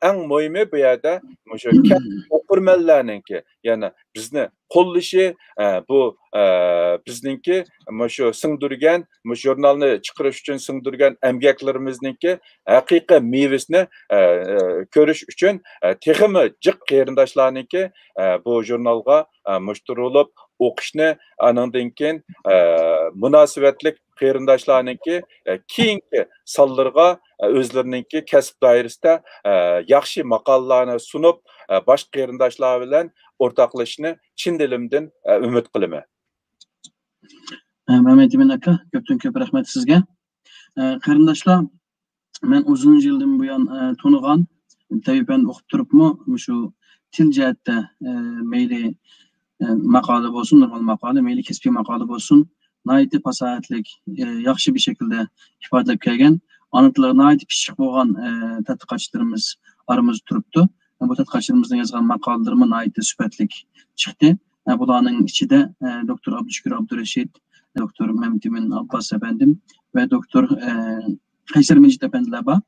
Eng muhimi bu yerda o'sha o'qirmanlarninki, ya'ni bizni qo'llashi, bu bizningki shu singdirgan jurnalni chiqarish uchun singdirgan emgaklarimizninki haqiqiy mevasini ko'rish uchun texmi jiq qarindoshlarninki bu jurnalga mushtarilib o'qishni, andan keyin munosabatlik qarindoshlarninki keyingi sonlarga o'zlarininki kasb doirasida yaxshi maqolalarni sunib boshqa qarindoshlar bilan o'rtoqlashishni chin dilimdan umid qilaman. Mehmet Emin aka, ko'pdan ko'p rahmat sizga. Qarindoshlar, men uzun yildan buyon tonigan, tabiban o'qib turibmi, shu til jihatda mayli maqola bo'lsin, normal maqola, mayli kasbiy maqola bo'lsin, nayt fasohatlik, yaxshi bir şekilde ifodalab kelgan, ana tilga nayt pishiq bo'lgan tadqiqotchilarimiz aramizda turibdi. Bu tadqiqotchilarimizning yozgan maqolalarimiz nayt sifatlik chiqdi. Bularning ichida doktor Abdushukur Abdurashid, doktor Mehmet Emin Abbas efendim ve doktor Kaysar Mecid efendiler var.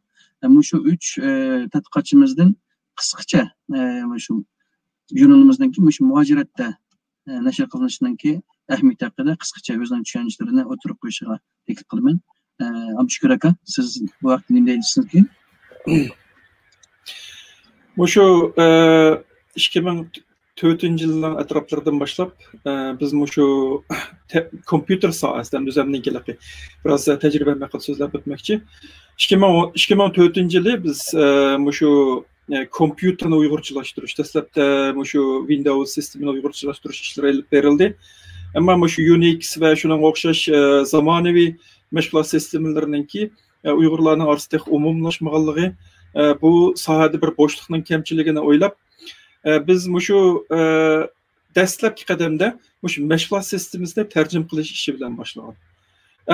Şu 3 tadqiqotchimizdan qisqacha shu jurnalimizdagi shu muhojirotda nashr qilinishininki ahamiyati haqida qisqacha o'zining tushunchlarini o'tirib qo'yishiga taklif qilaman. Abdushukur aka, siz bu vaqtda nima deysizki? Bu şu 2004-yilning atroflaridan boshlab biz şu kompyuter sohasidan o'zimnikilarga biroz tajriba haqida so'zlab o'tmoqchi. 2004-yili biz şu kompüterni uyg'urchalashtirish, dastlabda shu Windows sistemini uyg'urchalashtirish ishlari olib berildi. Ammo shu Unix va shunga o'xshash zamonaviy mashg'ulot sistemalariningki Uyg'urlarning orasida umumlashmaganligi bu sohada bir bo'shliqning kamchiligini o'ylab biz shu dastlabki qadamda shu mashg'ulot sistemasini tarjima qilish ishi bilan boshlagan.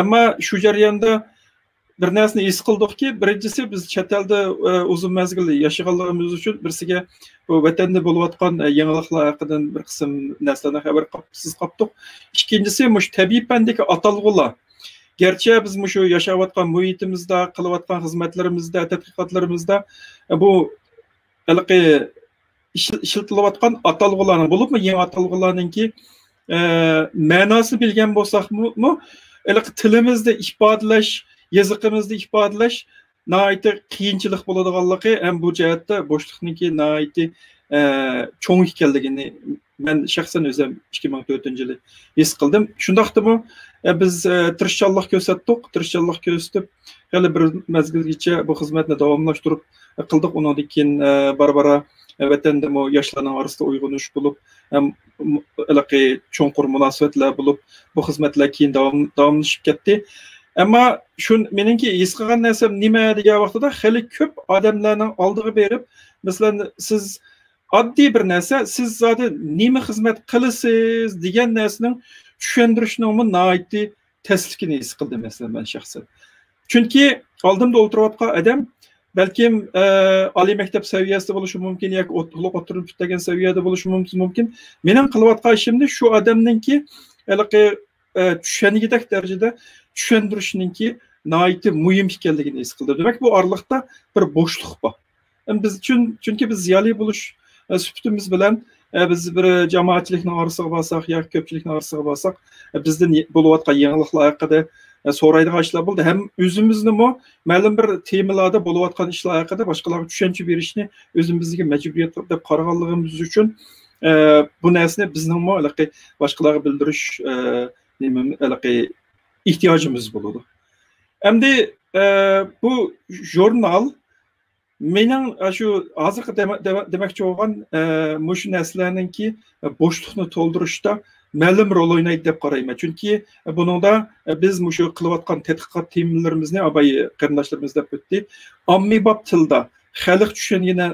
Ammo shu jarayonda bir narsani his qildikki, birinchisi biz chet elda uzun mazgil yashaganligimiz uchun birsiga bu vatanda bo'layotgan yangiliklar haqidan bir qism narsalardan xabar qoldik. Ikkinchisi shu tabiiy fandagi atalg'ular. Gerçi biz shu yashayotgan muhitimizda, qilayotgan xizmatlarimizda, tadqiqotlarimizda bu ishlatilayotgan atalg'ularni bo'libmi, yangi atalg'ularningki ma'nosini bilgan bo'lsakmi, tilimizda ifodalash, yazıqımızda ifodalash nihoyatda qiyinchilik bo'ladiganligi ham bu jihatda bo'shliqniki nihoyatda cho'ng ekanligini men shaxsan o'zim 2004-yil his qildim. Shundaqdimi biz tirishchanlik ko'rsatdik, tirishchanlik ko'rsatib hali bir mazgilgacha bu xizmatni davomlashtirib qildik. Undan keyin barbara vatanda yoshlarning orasida uyg'onish bo'lib, ham cho'nqur munosabatlar bo'lib, bu xizmatlar keyin davomlashib ketdi. Ammo meningki his qilgan narsam nima degan vaqtida hali ko'p odamlarning oldiga berib, masalan siz oddiy bir narsa, siz zodi nima xizmat qilasiz degan narsaning tushuntirishning nihoyatda taslikini his qildim masalan men shaxsan. Chunki oldimda o'tirayotgan odam balkim oliy maktab saviyasida bo'lishi mumkin yoki to'liq o'tirib bitgan saviyada bo'lishi mumkin. Mening qilayotgan ishimda shu odamningki tushunigidek darajada tushuntirishninki nihoyatda muhim ekanligini his qildim. Demak bu oraliqda bir bo'shliq bor. Biz chunki biz ziyoli bo'lish suhbatimiz bilan biz bir jamoatchilikning orasiga borsak yoki ko'pchilikning orasiga borsak bizdan bo'layotgan yangiliklar haqida so'raydigan ishlar bo'ldi. Ham o'zimizni ma'lum bir temalarda bo'layotgan ishlar haqida boshqalarga tushuncha berishni o'zimizga majburiyat deb qaraganligimiz uchun bu narsani bizning boshqalarga bildirish ihtiyacımız bo'ladi. Endi bu jurnal mening shu hozirgi demoqchi bo'lgan shu narsalarningki bo'shliqni to'ldirishda ma'lum rol o'ynaydi deb qarayman. Chunki buningda biz shu qilayotgan tadqiqot temalarimizni abay qarindoshlarimiz deb o'tdi. Ommabop tilda, xalq tushungan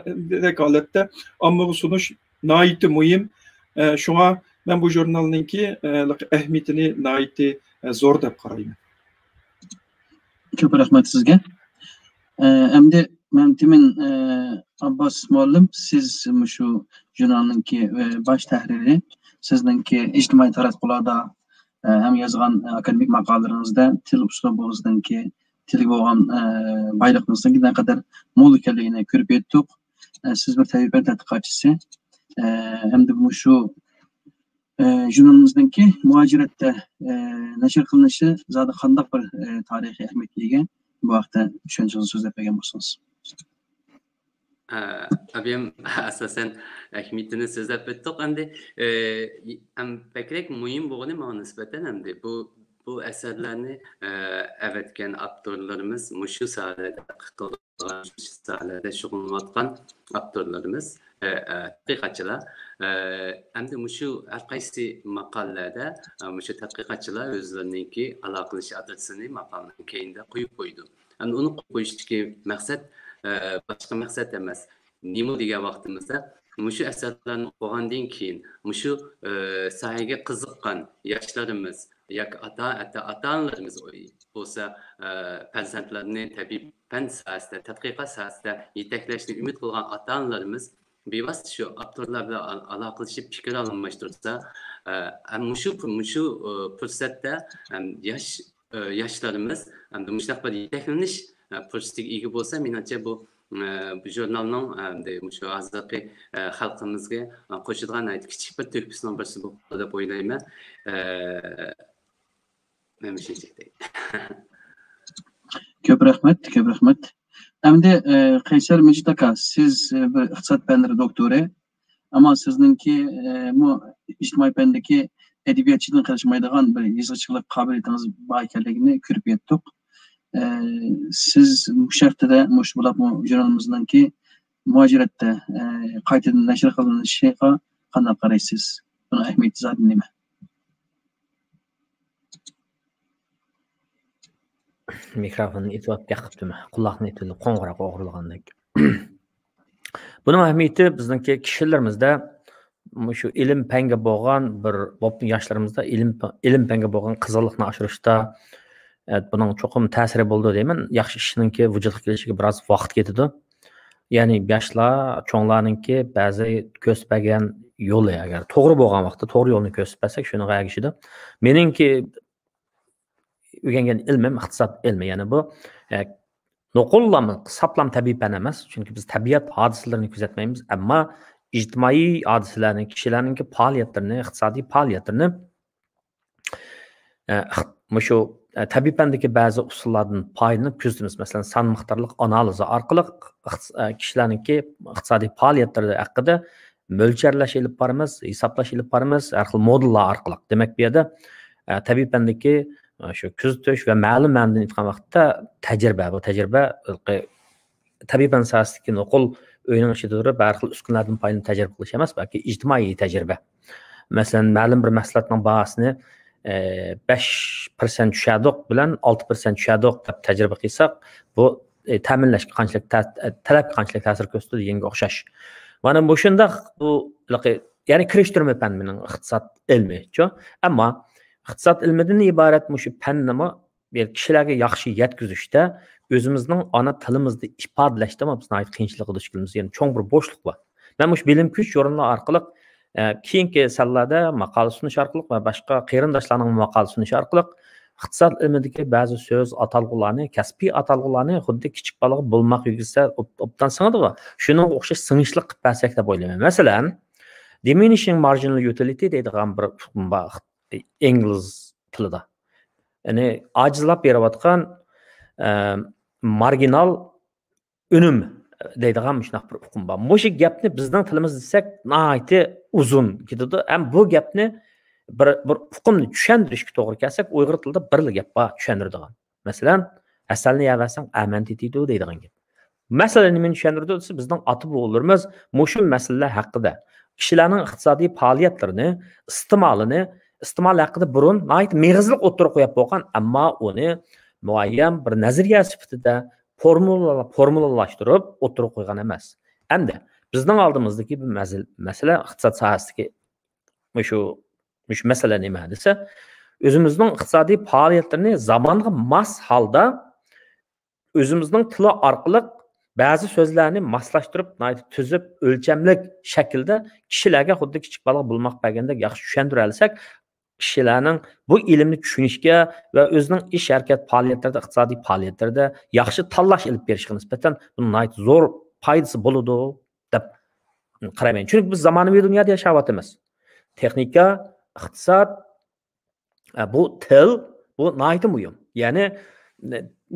holatda ommaga sunish nihoyatda muhim. Shunga men bu jurnalningki ahamiyatini nihoyatda zo'r deb qarayman. Ko'p rahmat sizga. Endi men Timin Abbos muallim, siz shu jurnalningki bosh tahriri, sizningki ijtimoiy taratqularda ham yozgan akademik maqolalaringizda til uslubingizdanki tilga bo'lgan boyliqingizning naqadar mo'l ekanligini ko'rib yetdik. Siz bir tajribali tadqiqotchisi. Hamda shu jurnalimizdeki muhaciratda nashr qilinishi zodi qanday bir tarixiy ahamiyatga ega bu haqda tushunchangizni so'zlab bergan bo'lsangiz. Abim asosan ahamiyatini so'zlab o'tdik. Endi pekrak muhim bo'lgani ma'no nisbatan endi bu asarlarni avatgan avtorlarimiz shu sohada shug'ullanayotgan avtorlarimiz tadqiqotchilar endi shu har qaysi maqolalarda shu tadqiqotchilar o'zlariningki aloqalash adresini maqolaning keyinda qo'yib qo'ydi. Endi uni qo'yib qo'yishdagi maqsad boshqa maqsad emas. Nima degan vaqtimizda shu asarlarni o'qigandan keyin shu sohaga qiziqqan yoshlarimiz yoki ota-onalarimiz bo'lsa farzandlarini tabiiy fan sohasida, tadqiqot sohasida yetaklashni umid qilgan ota-onalarimiz bevosita shu avtorlar bilan aloqalashib fikr almashtirsa, shu fursatda yoshlarimiz shunday bir yetaklanish fursatiga ega bo'lsa, menimcha bu jurnalning shu hozirgi xalqimizga qo'shilgan kichik bir to'kisning birisi bo'ladi deb o'ylayman. Men shunchalik. Ko'p rahmat, ko'p rahmat. Endi Qaysar Mejit aka, siz bir iqtisod fanlari doktori, ammo sizningki bu ijtimoiy fandagi adabiyotchilikni qilishmaydigan bir yozuvchilik qobiliyatingiz bor ekanligini ko'rib yetdik. Siz bu shartda jurnalimizningki muajiratda qaytadan nashr qilinishiga qanday qaraysiz? Buni ahamiyati zodi nima? Mikrofonni itib yoqibdimi? Quloqni itilib qo'ng'iroq o'g'irlagandek. Buning ahamiyati bizningki kishilarimizda shu ilm fanga bo'lgan bir yoshlarimizda ilm fanga bo'lgan qizig'likni oshirishda buning cho'qim ta'siri bo'ldi deyman. Yaxshi ishninki vujudga kelishiga biroz vaqt ketadi. Ya'ni yoshlar, cho'nglarninki ba'zi ko'rsatgan yo'li agar to'g'ri bo'lgan vaqtda to'g'ri yo'lni ko'rsatsak, shuni ergishadi. Meningki o'rgangan ilmim iqtisod ilmi, ya'ni bu nuqullam saplam tabiiy fan emas, chunki biz tabiat hodisalarini kuzatmaymiz, ammo ijtimoiy hodisalarni, kishilarning faoliyatlarini, iqtisodiy faoliyatlarini shu tabiiy fandagi ba'zi usullardan foydalanib kuzatamiz. Masalan, son miqdorliq analizi orqali kishilarning iqtisodiy faoliyatlari haqida mo'ljallash ilib boramiz, hisoblash ilib boramiz, har xil modellar orqali. Demak, bu yerda tabiiy fandagi shu kuzatish va ma'lum ma'noda aytgan vaqtda tajriba, bu tajriba tabiiy fan sohasidagi nuqul o'yining ichida turib, har xil uskunlardan foydalanib tajriba qilish emas, balki ijtimoiy tajriba. Masalan, ma'lum bir mahsulotning bahosini 5% tushadiq bilan 6% tushadiq deb tajriba qilsak, bu ta'minlashga qanchalik talabga qanchalik ta'sir ko'rsatadi deganga o'xshash. Mana bu shunday bu ya'ni kirishtirma fan mening iqtisod ilmi-chi. Ammo iqtisod ilmidan iborat shu fannimi kishilarga yaxshi yetkazishda, o'zimizning ona tilimizda ifodalashda bizni qiyinchilik duch kelamiz. Ya'ni cho'ng bir bo'shliq bor. Men shu bilim kuch yo'rinlar orqali keyingi sallarda maqola sunish orqali va boshqa qarindoshlarning maqola sunish orqali iqtisod ilmidagi ba'zi so'z atalg'ularni, kasbiy atalg'ularni xuddi kichik baliq bo'lmoq yugursa obdan singadi. Shuning o'xshash singishlik qilib bersak deb o'ylayman. Masalan, diminishing marginal utility deydigan bir ingliz tilida. Ya'ni ajizlab berayotgan marginal unum deydigan shunaqa bir hukm bor. Mushu gapni bizning tilimizda desak, nihoyatda uzun ketadi. Ham bu gapni bir hukmni tushuntirishga to'g'ri kelsak, Uyg'ur tilida bir gap bor tushuntiradigan. Masalan, asalni yeyversang aman tetiydi deydigan gap. Masalan, nima tushuntirdi desa, bizning ota bobolarimiz mushu masalalar haqida kishilarning iqtisodiy faoliyatlarini, iste'mol haqida burun meg'izliq o'tirib qo'yib bo'lgan, ammo uni muayyan bir nazariya sifatida formulалashtirib o'tirib qo'ygan emas. Endi bizning oldimizdagi bir masala iqtisod sohasidagi shu masala nima desa, o'zimizning iqtisodiy faoliyatlarini zamonga mos holda o'zimizning tili orqali ba'zi so'zlarni moslashtirib, tuzib, o'lchamlik shaklda kishilarga xuddi kichik baliq bo'lmoq bo'lgandek yaxshi tushuntira olsak, kishilarning bu ilmni tushunishga va o'zining ish harakat faoliyatlarida, iqtisodiy faoliyatlarda yaxshi tanlash ilib berishga nisbatan bunday zo'r foydasi bo'ladi deb qarayman. Chunki biz zamonaviy dunyoda yashayapmiz. Texnika, iqtisod, bu til, bu nihoyatda muhim. Ya'ni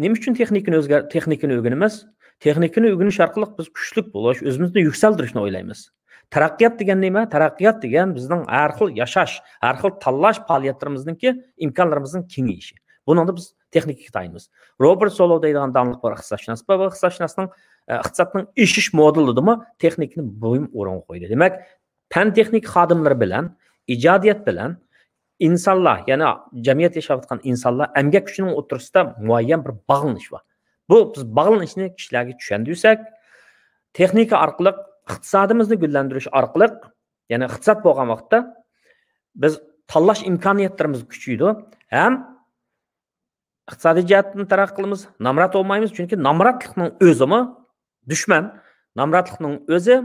nima uchun texnikani o'rganamiz? Texnikani o'rganish orqali biz kuchli bo'lish, o'zimizni yuksaltirishni o'ylaymiz. Taraqqiyot degan nima? Taraqqiyot degan bizning har xil yashash, har xil tanlash faoliyatlarimizning imkonlarimizning kengayishi. Buni biz texnikaga tayinmiz. Robert Solow deydigan danliq bir iqtisodshunos bor. Bu iqtisodshunosning iqtisodning ishish modelidimi texnikani muhim o'rin qo'ydi. Demak, fan texnik xodimlari bilan, ijodiyat bilan insonlar, ya'ni jamiyat yashayotgan insonlar emgak kuchining o'rtasida muayyan bir bog'lanish bor. Bu biz bog'lanishni kishilarga tushuntirsak, texnika orqali iqtisodimizni gullantirish orqali, ya'ni iqtisod bo'lgan vaqtda biz tanlash imkoniyatlarimiz kuchaydi, ham iqtisodiy jihatdan taraqqiy qilamiz, namrat olmaymiz, chunki namratlikning o'zimi dushman, namratlikning o'zi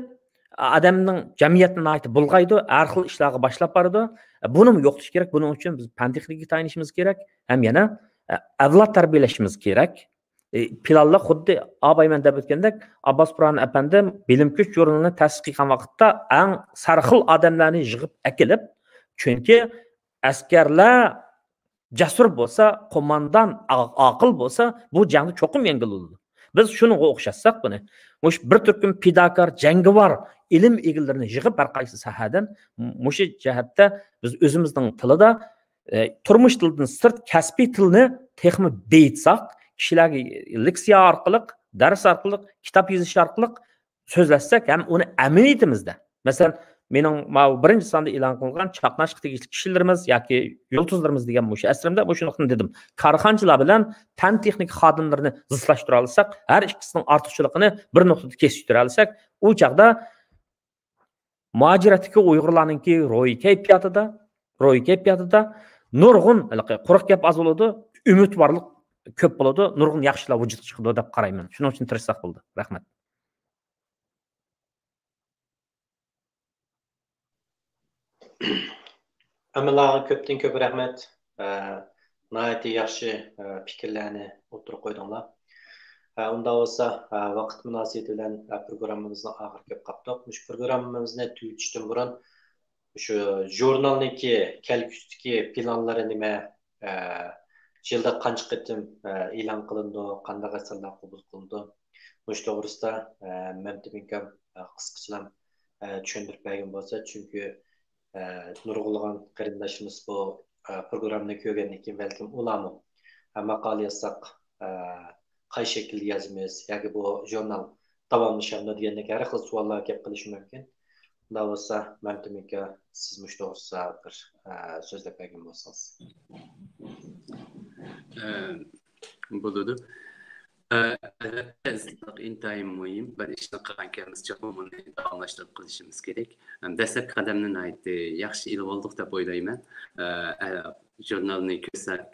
odamning jamiyatini aytib bulg'aydi, har xil ishlarga boshlab boradi. Buni yo'qotish kerak. Buning uchun biz fan texnikaga tayinishimiz kerak, ham yana avlod tarbiyalashimiz kerak. Planlar xuddi abayman deb o'tgandek, Abbos Burhon apandim bilim kuch jurnalini ta'sis qilgan vaqtda eng sarxil odamlarni yig'ib akilib, chunki askarlar jasur bo'lsa, qo'mondan aql bo'lsa, bu jangda cho'qim yengil bo'ladi. Biz shunga o'xshatsak buni, mush bir turkum fidokor, jangovar ilm egillarini yig'ib har qaysi sohadan mush jihatda biz o'zimizning tilida turmush tilidan sirt kasbiy tilni texmi deyitsak, kishilarga leksiya orqali, dars orqali, kitob yozish orqali so'zlashsak ham uni amaliyatimizda masalan mening birinchi sonda e'lon qilingan chaqnashga tegishli kishilarimiz yoki yulduzlarimiz degan o'sha asrimda shuni dedim korxonchilar bilan fan texnik xodimlarini zidlashtira olsak har ikkisining ortiqchiligini bir nuqtada kesishtira olsak u chaqda muajiratdagi uyg'urlarninki ro'y kayfiyatida nurg'un quruq gap oz bo'ladi umidvorlik ko'p bo'ladi nurg'un yaxshilar vujudga chiqadi deb qarayman shuning uchun tirishsaq bo'ldi rahmat Amalarga ko'pdan ko'p rahmat. Nihoyatda yaxshi fikrlarni o'tirib qo'ydinglar. Unda bo'lsa vaqt munosabati bilan programmamizni oxiriga kelib qoldik. Shu programmamizni tugatishdan burun shu jurnalniki kelgusidagi planlari nima, yilda qancha qatim e'lon qilindi, qanday asarlar qabul qilindi. Shu to'g'risida Mamtiminkan qisqacha tushuntirib bergan bo'lsa, chunki nurg'ulg'an qarindoshimiz bu programmani ko'rgandan keyin balkim ularmi maqola yozsak qay shaklda yozamiz yoki bu jurnal davomlashamdi degandek har xil savollar kelib qilishi mumkin. Unda bo'lsa Mamtim aka siz mush to'g'risida bir so'zlab bergan bo'lsangiz. Bo'ladi. İntayım mühim. Ben işini qilganimiz cho'qim uni davomlashtirib qilishimiz kerak. Dastlabki qadamni yaxshi ilib oldik deb o'ylayman. Jurnalni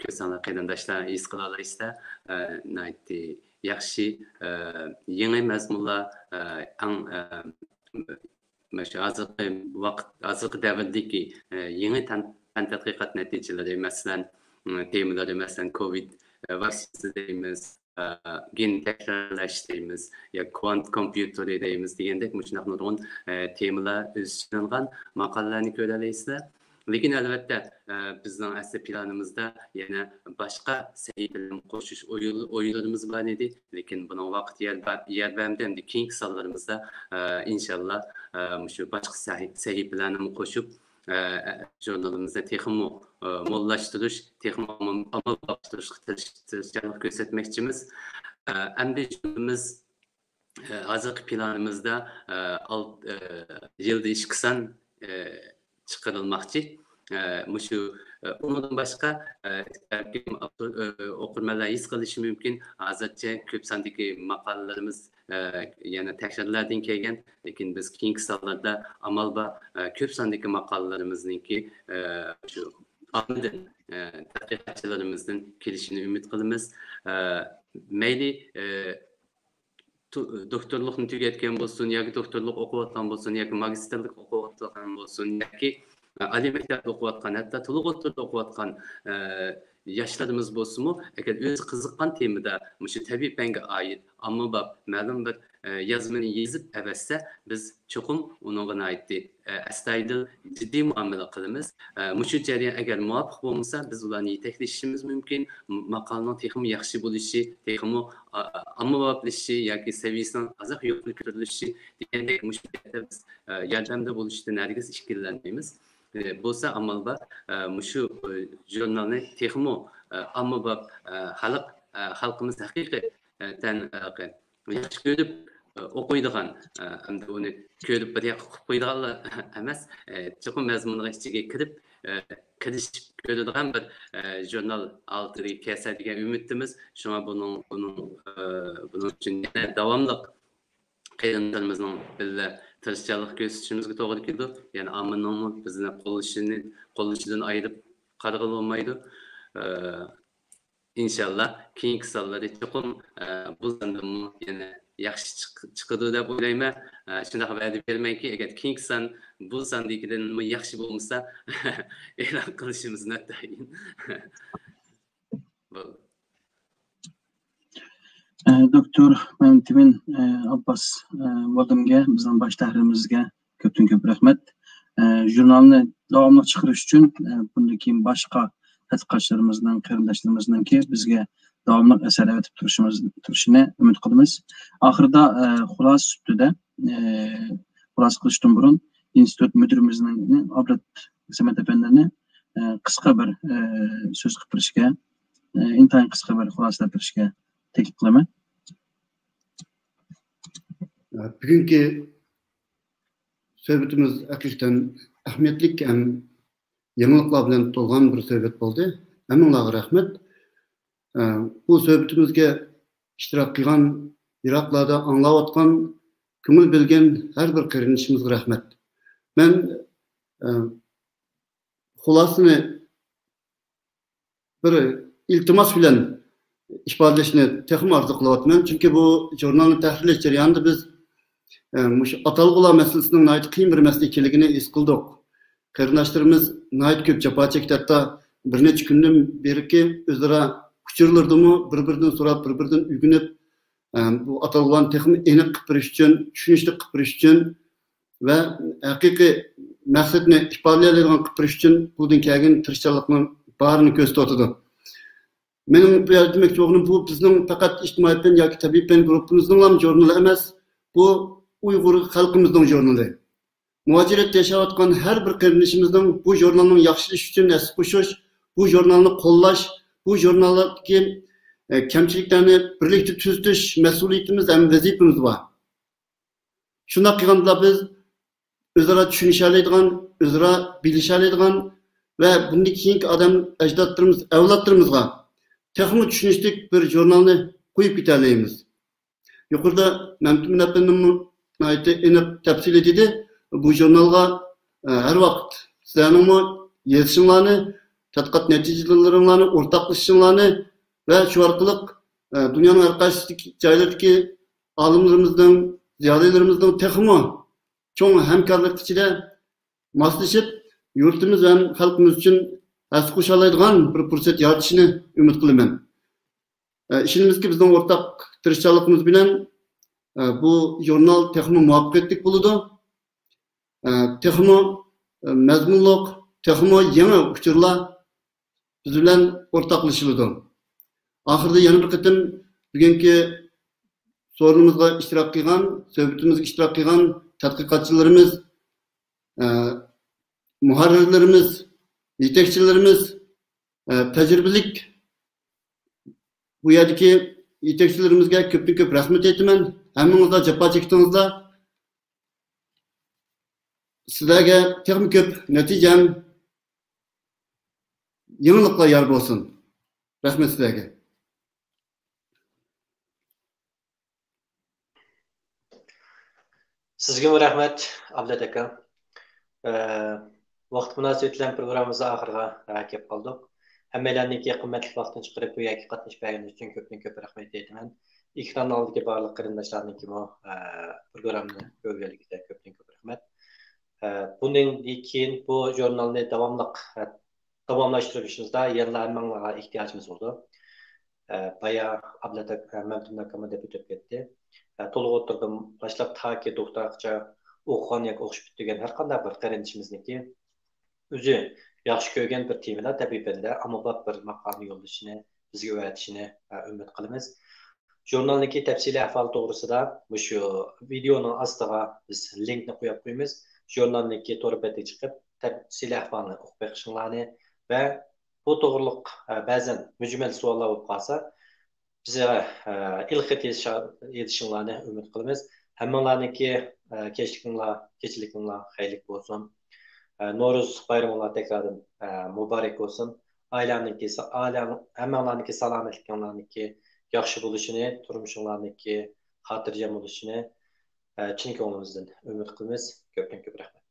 ko'rsanlar qarindoshlar his qila olasizlar. Yaxshi yangi mazmunlar hozirgi davrdagi yangi tadqiqot natijalari masalan temalar masalan Covid vaksinasi deymiz. Gen tekrarlash deymiz ya kvant kompyuteri deymiz degandek mushunaq nurg'un temalar o'zishtirilgan maqolalarni ko'ra olasizlar. Lekin albatta bizning asli planimizda yana boshqa sahifalarni qo'shish o'yinlarimiz bor edi. Lekin buning vaqt yer bermadi. Keyingi sonlarimizda inshaalloh shu boshqa sahifalarni qo'shib jurnalimizni texmo mollashtirish, texmo amallashtirish tirishchilik ko'rsatmoqchimiz. Endi biz hozirgi planimizda yilda 2 son chiqarilmoqchi. Shu undan boshqa o'qirmanlar his qilishi mumkin. Hozircha ko'p sondagi maqolalarimiz yana tekshirlardan kelgan, lekin biz keyingi sonlarda amalba ko'p sondagi maqolalarimizniki shu oldin tadqiqotchilarimizdan kelishini umid qilamiz. Mayli doktorlikni tugatgan bo'lsin yoki doktorlik o'qiyotgan bo'lsin yoki magistrlik o'qiyotgan bo'lsin yoki oliy maktabda o'qiyotgan, hatto to'liq o'rtada o'qiyotgan yoshlarimiz bo'lsinmi, agar o'zi qiziqqan temada shu tabiiy fanga oid ammo ma'lum bir yozmani yezib avassa biz cho'qim unga aytdi astoydil jiddiy muomala qilamiz. Shu jarayon agar muvofiq bo'lmasa biz ularni yetaklashimiz mumkin. Maqolaning texmi yaxshi bo'lishi, texmi ommaboplashishi yoki saviyasining azoq yuqori ko'tarilishi degandek biz yordamda bo'lishdan hargiz ishkillanmaymiz. Bo'lsa amalda shu jurnalni texmo ommabop xalqimiz haqiqatan yaxshi ko'rib o'qiydigan hamda uni ko'rib bir yoqqa qo'yib qo'ydiganlar emas, chuqur mazmunga ichiga kirib kirishib ko'radigan bir jurnal oldiga kelsa degan umiddamiz. Shunga buning uchun davomli qarindoshimizning birga tirishchilik ko'rsatishimizga to'g'ri keldi. Ya'ni ammoning bizni qo'llashidan ayirib qarg'il olmaydi. İnşallah keyingi sonlarda cho'qim bu sondan yana yaxshi chiqadi deb o'ylayman. Shunda xabar bermayki, agar keyingi son bu sondagidan yaxshi bo'lmasa e'lon qilishimiz notayin. Doktor Mamtimin Abbas Vodimga bizning bosh tahririmizga ko'pdan ko'p rahmat. Jurnalni davomli chiqarish uchun bundan keyin boshqa tadqiqotchilarimizdan, qarindoshlarimizdan bizga davomli asar yaratib turishini umid qilamiz. Oxirida xulosa ustida xulosa qilishdan burun institut mudirimizning Abrat Samat apandani qisqa bir so'z qilib berishga, intayin qisqa bir xulosa berishga taklif qilaman. Bugünkü söhbetimiz hakikaten ahmetlik hem yanılıklar bilen to'lgan bir söhbet oldu. Hammalarga rahmet. Bu söhbetimizge iştirak qilgan, Iraklarda anlayotgan, ko'ngil bilgen her bir qarindoshimizga rahmet. Men xulasini bir iltimos bilan ifodalashni texim arzu qilyapman. Chunki bu jurnalni tahrirlash jarayonida biz atalg'ular masalasining nihoyat qiyin bir masala ekanligini his qildik. Qarindoshlarimiz nihoyat ko'p jafo chekdi. Hatto bir necha kundan beriki o'zaro uchirlardimi bir-biridan so'rab, bir-biridan o'rganib, bu atalg'ularni texim aniq qilib berish uchun, tushunishli qilib berish uchun va haqiqiy maqsadni ifodalaydigan qilib berish uchun bundan kelgan tirishchilikning barini ko'rsatadi. Mening bu yerda demoqchi bo'lganim bu bizning faqat ijtimoiy fen yoki tabiiy fen guruhimizning ham jurnali emas, bu Uyg'ur xalqimizning jurnali. Muacirat yashayotgan har bir qarindoshimizning bu jurnalning yaxshilash uchun nasib qo'shish, bu jurnalni qo'llash, bu jurnaldagi kamchiliklarni birlikda tuzatish mas'uliyatimiz ham vazifamiz bor. Shunday qilganda biz o'zaro tushunishadigan, o'zaro bilishadigan ve bundan keyingi adam ajdodlarimiz, avlodlarimizga texnik tushunishlik bir jurnalni qo'yib ketalaymiz. Yuqorida Mamtun apamning aniq tafsil etdi. Bu jurnalga her vaqt sizlarning yetishinglarni, tadqiqot natijalaringlarni, o'rtoqlashishinglarni ve şu orqali dunyoning har qaysi joylaridagi olimlarimizning, ziyolilarimizning texnik cho'ng hamkorlik ichida moslashib yurtimiz ve halkımız için hassa qo'shaoladigan bir fursat yaratishini umid qilaman. İşimizki bizning o'rtaq tirishchiligimiz bilan bu jurnal texnik muvaffaqiyatli bo'ladi. Texnik mazmunliq, texnik yangi uchurlar biz bilan o'rtoqlashiladi. Oxirida yana bir qatim bugungi so'rinimizga ishtirok qilgan, suhbatimizga ishtirok qilgan tadqiqotchilarimiz, muharrirlerimiz, yetekçilerimiz, tecrübelik bu yerdeki yetekçilerimizge köpten köp rahmet etmen. Hemminizde jafo çektiğinizde sizlerge texnik köp neticem yeniliklar yer olsun. Rahmet sizlerge. Sizge rahmet Ablet aka. Vaqt münasebeti bilan programımızı ahırga kelib qoldik. Hammalarningki qimmatli vaqtini chiqarib bu yerga qatnashib berganingiz uchun ko'p rahmat aytaman. Ekran oldidagi barliq qarindoshlarningki bu programni ko'rganligida ko'p rahmat. Bundan keyin bu jurnalni davomlashtirishimizda yana hammalarga ehtiyojimiz bo'ldi. Baya Ablet Mamtun akam deb o'tib ketdi. To'liq o'tirdim, boshlab taki doktorgacha o'qigan yoki o'qish bitgan har qanday bir qarindoshimizniki o'zi yaxshi ko'rgan bir temalar tabiiyda ommabop bir maqolani yo'llashini bizga o'rgatishini umid qilamiz. Jurnalniki tafsiliy ahvol to'g'risida shu videoning ostiga biz linkni qo'yib qo'yamiz. Jurnalniki to'rabatiga chiqib tafsiliy ahvolni o'qib chiqishinglarni va bu to'g'riliq ba'zan mujmal savollar bo'lib qolsa bizga ilxit yetishinglarni umid qilamiz. Hammalarniki kechlikinglar xayrli bo'lsin. Noruz bayramlar tekrardan mübarek olsun. Hammalarniki salomatliklariniki yaxshi bo'lishini, turmushinglarniki xotirjam bo'lishini chin ko'nglimizdan umid qilamiz. Ko'p rahmat.